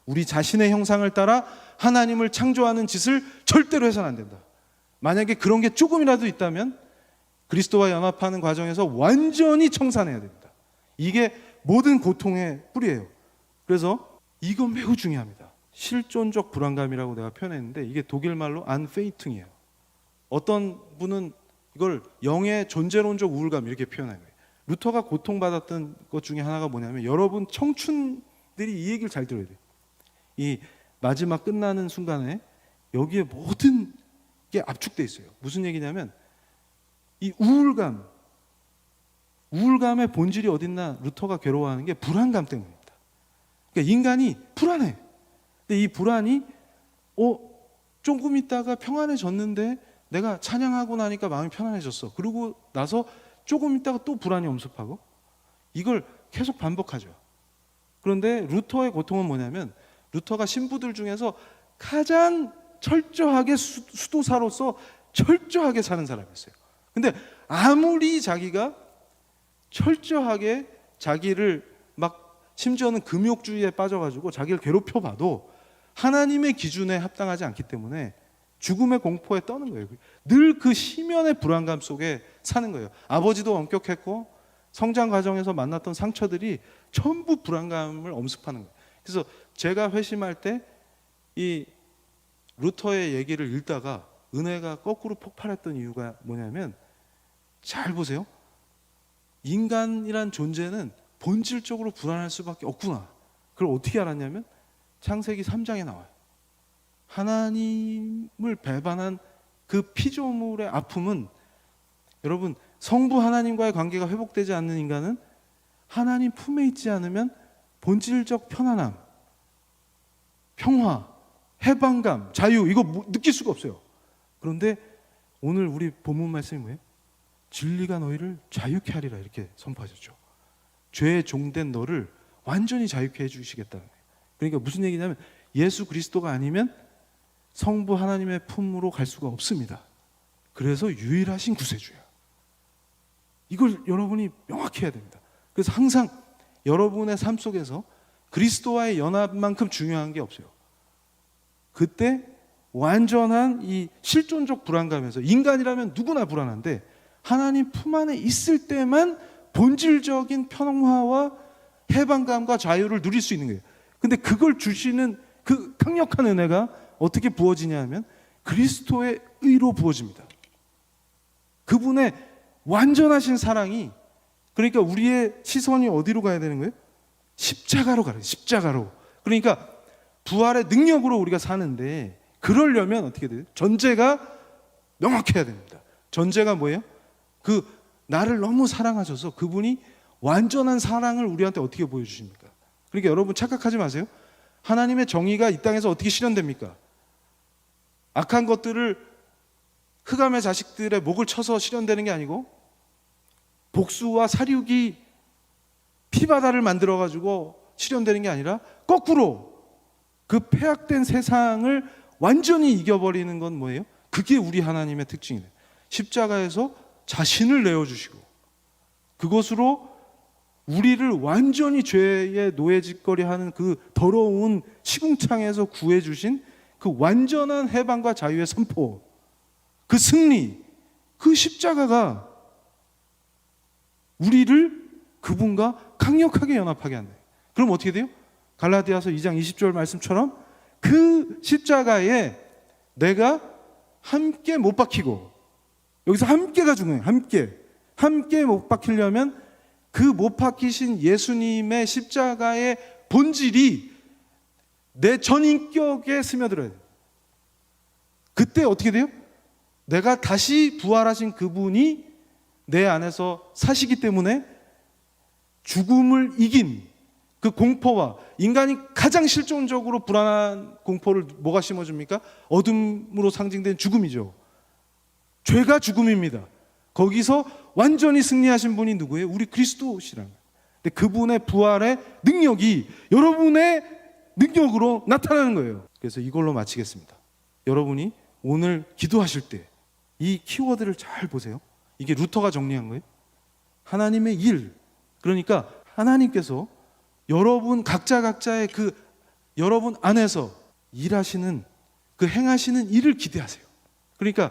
우리 자신의 형상을 따라 하나님을 창조하는 짓을 절대로 해서는 안 된다. 만약에 그런 게 조금이라도 있다면 그리스도와 연합하는 과정에서 완전히 청산해야 됩니다. 이게 모든 고통의 뿌리예요. 그래서 이건 매우 중요합니다. 실존적 불안감이라고 내가 표현했는데 이게 독일 말로 안페이퉁이에요. 어떤 분은 이걸 영의 존재론적 우울감 이렇게 표현한 거예요. 루터가 고통받았던 것 중에 하나가 뭐냐면 여러분 청춘들이 이 얘기를 잘 들어야 돼요. 이 마지막 끝나는 순간에 여기에 모든 게 압축돼 있어요. 무슨 얘기냐면 이 우울감의 본질이 어딨나 루터가 괴로워하는 게 불안감 때문입니다. 그러니까 인간이 불안해. 근데 이 불안이 조금 있다가 평안해졌는데 내가 찬양하고 나니까 마음이 편안해졌어. 그러고 나서 조금 있다가 또 불안이 엄습하고 이걸 계속 반복하죠. 그런데 루터의 고통은 뭐냐면 루터가 신부들 중에서 가장 철저하게 수도사로서 철저하게 사는 사람이었어요. 근데 아무리 자기가 철저하게 자기를 막 심지어는 금욕주의에 빠져가지고 자기를 괴롭혀봐도 하나님의 기준에 합당하지 않기 때문에 죽음의 공포에 떠는 거예요. 늘 그 심연의 불안감 속에 사는 거예요. 아버지도 엄격했고 성장 과정에서 만났던 상처들이 전부 불안감을 엄습하는 거예요. 그래서 제가 회심할 때 이 루터의 얘기를 읽다가 은혜가 거꾸로 폭발했던 이유가 뭐냐면 잘 보세요. 인간이란 존재는 본질적으로 불안할 수밖에 없구나. 그걸 어떻게 알았냐면 창세기 3장에 나와요. 하나님을 배반한 그 피조물의 아픔은 여러분 성부 하나님과의 관계가 회복되지 않는 인간은 하나님 품에 있지 않으면 본질적 편안함, 평화, 해방감, 자유 이거 느낄 수가 없어요. 그런데 오늘 우리 본문 말씀이 뭐예요? 진리가 너희를 자유케 하리라 이렇게 선포하셨죠. 죄의 종된 너를 완전히 자유케 해주시겠다는 거예요. 그러니까 무슨 얘기냐면 예수 그리스도가 아니면 성부 하나님의 품으로 갈 수가 없습니다. 그래서 유일하신 구세주야. 이걸 여러분이 명확히 해야 됩니다. 그래서 항상 여러분의 삶 속에서 그리스도와의 연합만큼 중요한 게 없어요. 그때 완전한 이 실존적 불안감에서 인간이라면 누구나 불안한데 하나님 품 안에 있을 때만 본질적인 평화와 해방감과 자유를 누릴 수 있는 거예요. 근데 그걸 주시는 그 강력한 은혜가 어떻게 부어지냐 하면 그리스도의 의로 부어집니다. 그분의 완전하신 사랑이 그러니까 우리의 시선이 어디로 가야 되는 거예요? 십자가로 가요. 십자가로. 그러니까 부활의 능력으로 우리가 사는데 그러려면 어떻게 돼요? 전제가 명확해야 됩니다. 전제가 뭐예요? 그 나를 너무 사랑하셔서 그분이 완전한 사랑을 우리한테 어떻게 보여주십니까? 그러니까 여러분 착각하지 마세요. 하나님의 정의가 이 땅에서 어떻게 실현됩니까? 악한 것들을 흑암의 자식들의 목을 쳐서 실현되는 게 아니고 복수와 살육이 피바다를 만들어가지고 실현되는 게 아니라 거꾸로 그 폐악된 세상을 완전히 이겨버리는 건 뭐예요? 그게 우리 하나님의 특징이에요. 십자가에서 자신을 내어주시고 그것으로 우리를 완전히 죄의 노예짓거리하는 그 더러운 시궁창에서 구해주신 그 완전한 해방과 자유의 선포, 그 승리, 그 십자가가 우리를 그분과 강력하게 연합하게 한다. 그럼 어떻게 돼요? 갈라디아서 2장 20절 말씀처럼 그 십자가에 내가 함께 못 박히고, 여기서 함께가 중요해요. 함께 못 박히려면 그 못 박히신 예수님의 십자가의 본질이 내 전인격에 스며들어야 돼요. 그때 어떻게 돼요? 내가 다시 부활하신 그분이 내 안에서 사시기 때문에 죽음을 이긴 그 공포와, 인간이 가장 실존적으로 불안한 공포를 뭐가 심어줍니까? 어둠으로 상징된 죽음이죠. 죄가 죽음입니다. 거기서 완전히 승리하신 분이 누구예요? 우리 그리스도시라는 거예요. 근데 그분의 부활의 능력이 여러분의 능력으로 나타나는 거예요. 그래서 이걸로 마치겠습니다. 여러분이 오늘 기도하실 때 이 키워드를 잘 보세요. 이게 루터가 정리한 거예요. 하나님의 일, 그러니까 하나님께서 여러분 각자의 그 여러분 안에서 일하시는 그 행하시는 일을 기대하세요. 그러니까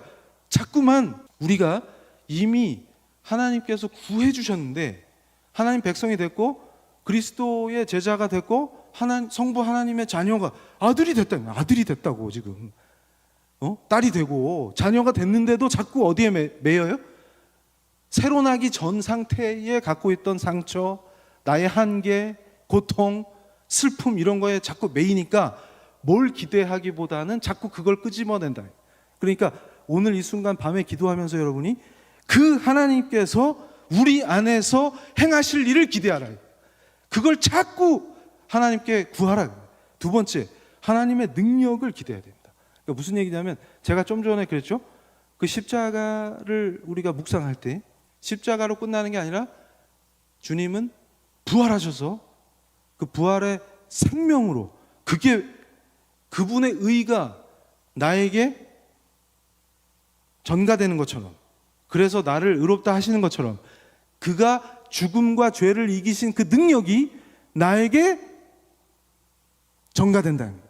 자꾸만 우리가 이미 하나님께서 구해 주셨는데 하나님 백성이 됐고 그리스도의 제자가 됐고 성부 하나님의 자녀가 아들이 됐다고 지금 딸이 되고 자녀가 됐는데도 자꾸 어디에 매여요? 새로 나기 전 상태에 갖고 있던 상처, 나의 한계, 고통, 슬픔 이런 거에 자꾸 매이니까 뭘 기대하기보다는 자꾸 그걸 끄집어낸다. 그러니까 오늘 이 순간 밤에 기도하면서 여러분이 그 하나님께서 우리 안에서 행하실 일을 기대하라. 그걸 자꾸 하나님께 구하라. 두 번째, 하나님의 능력을 기대해야 됩니다. 그러니까 무슨 얘기냐면 제가 좀 전에 그랬죠. 그 십자가를 우리가 묵상할 때 십자가로 끝나는 게 아니라 주님은 부활하셔서 그 부활의 생명으로, 그게 그분의 의가 나에게 전가되는 것처럼, 그래서 나를 의롭다 하시는 것처럼 그가 죽음과 죄를 이기신 그 능력이 나에게 전가된다는 거예요.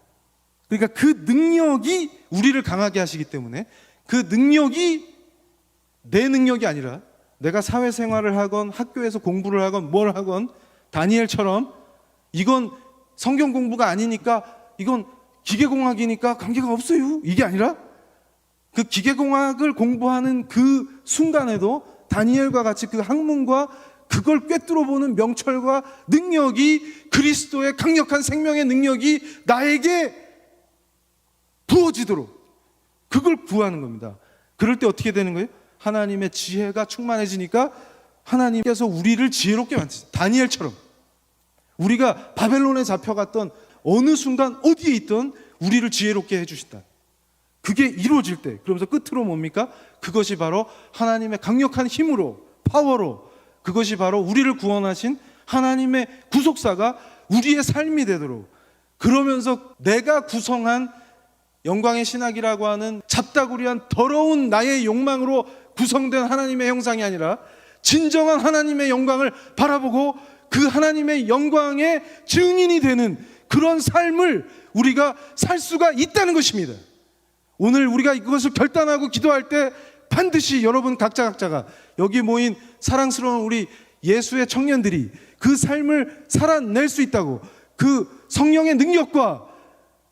그러니까 그 능력이 우리를 강하게 하시기 때문에 그 능력이 내 능력이 아니라 내가 사회생활을 하건 학교에서 공부를 하건 뭘 하건 다니엘처럼 이건 성경 공부가 아니니까 이건 기계공학이니까 관계가 없어요, 이게 아니라 그 기계공학을 공부하는 그 순간에도 다니엘과 같이 그 학문과 그걸 꿰뚫어 보는 명철과 능력이, 그리스도의 강력한 생명의 능력이 나에게 부어지도록 그걸 구하는 겁니다. 그럴 때 어떻게 되는 거예요? 하나님의 지혜가 충만해지니까 하나님께서 우리를 지혜롭게 만드세요. 다니엘처럼 우리가 바벨론에 잡혀갔던 어느 순간 어디에 있던 우리를 지혜롭게 해주신다. 그게 이루어질 때, 그러면서 끝으로 뭡니까? 그것이 바로 하나님의 강력한 힘으로, 파워로, 그것이 바로 우리를 구원하신 하나님의 구속사가 우리의 삶이 되도록, 그러면서 내가 구성한 영광의 신학이라고 하는 잡다구리한 더러운 나의 욕망으로 구성된 하나님의 형상이 아니라 진정한 하나님의 영광을 바라보고 그 하나님의 영광의 증인이 되는 그런 삶을 우리가 살 수가 있다는 것입니다. 오늘 우리가 이것을 결단하고 기도할 때 반드시 여러분 각자가 여기 모인 사랑스러운 우리 예수의 청년들이 그 삶을 살아낼 수 있다고, 그 성령의 능력과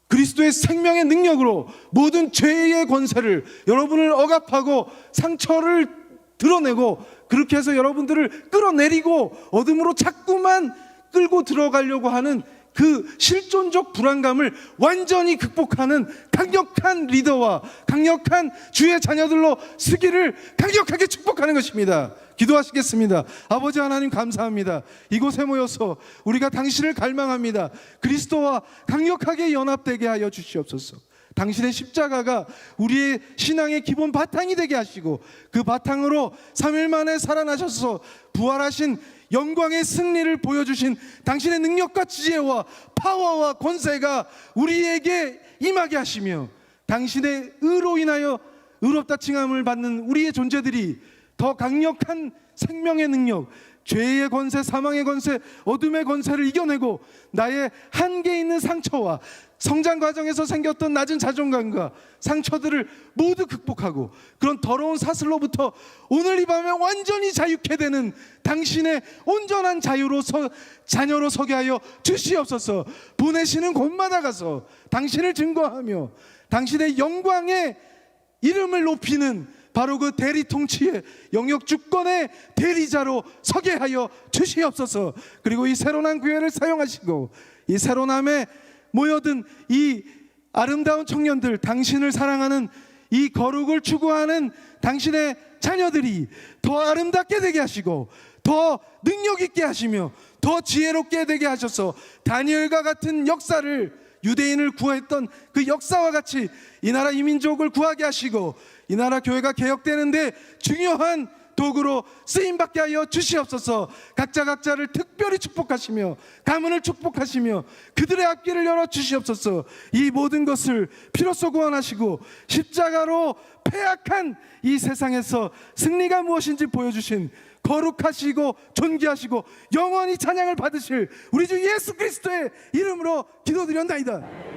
그리스도의 생명의 능력으로 모든 죄의 권세를 여러분을 억압하고 상처를 드러내고 그렇게 해서 여러분들을 끌어내리고 어둠으로 자꾸만 끌고 들어가려고 하는 그 실존적 불안감을 완전히 극복하는 강력한 리더와 강력한 주의 자녀들로 쓰기를 강력하게 축복하는 것입니다. 기도하시겠습니다. 아버지 하나님 감사합니다. 이곳에 모여서 우리가 당신을 갈망합니다. 그리스도와 강력하게 연합되게 하여 주시옵소서. 당신의 십자가가 우리의 신앙의 기본 바탕이 되게 하시고, 그 바탕으로 3일 만에 살아나셔서 부활하신 영광의 승리를 보여주신 당신의 능력과 지혜와 파워와 권세가 우리에게 임하게 하시며, 당신의 의로 인하여 의롭다 칭함을 받는 우리의 존재들이 더 강력한 생명의 능력, 죄의 권세, 사망의 권세, 어둠의 권세를 이겨내고 나의 한계 있는 상처와 성장 과정에서 생겼던 낮은 자존감과 상처들을 모두 극복하고 그런 더러운 사슬로부터 오늘 이 밤에 완전히 자유케 되는 당신의 온전한 자녀로 서게 하여 주시옵소서. 보내시는 곳마다 가서 당신을 증거하며 당신의 영광의 이름을 높이는 바로 그 대리 통치의 영역 주권의 대리자로 서게 하여 주시옵소서. 그리고 이 새로난 교회를 사용하시고 이 새로남에 모여든 이 아름다운 청년들, 당신을 사랑하는 이 거룩을 추구하는 당신의 자녀들이 더 아름답게 되게 하시고 더 능력 있게 하시며 더 지혜롭게 되게 하셔서 다니엘과 같은 역사를, 유대인을 구했던 그 역사와 같이 이 나라 이 민족을 구하게 하시고 이 나라 교회가 개혁되는데 중요한 도구로 쓰임받게 하여 주시옵소서. 각자를 특별히 축복하시며 가문을 축복하시며 그들의 앞길을 열어 주시옵소서. 이 모든 것을 피로써 구원하시고 십자가로 패악한 이 세상에서 승리가 무엇인지 보여주신 거룩하시고 존귀하시고 영원히 찬양을 받으실 우리 주 예수 그리스도의 이름으로 기도드렸나이다.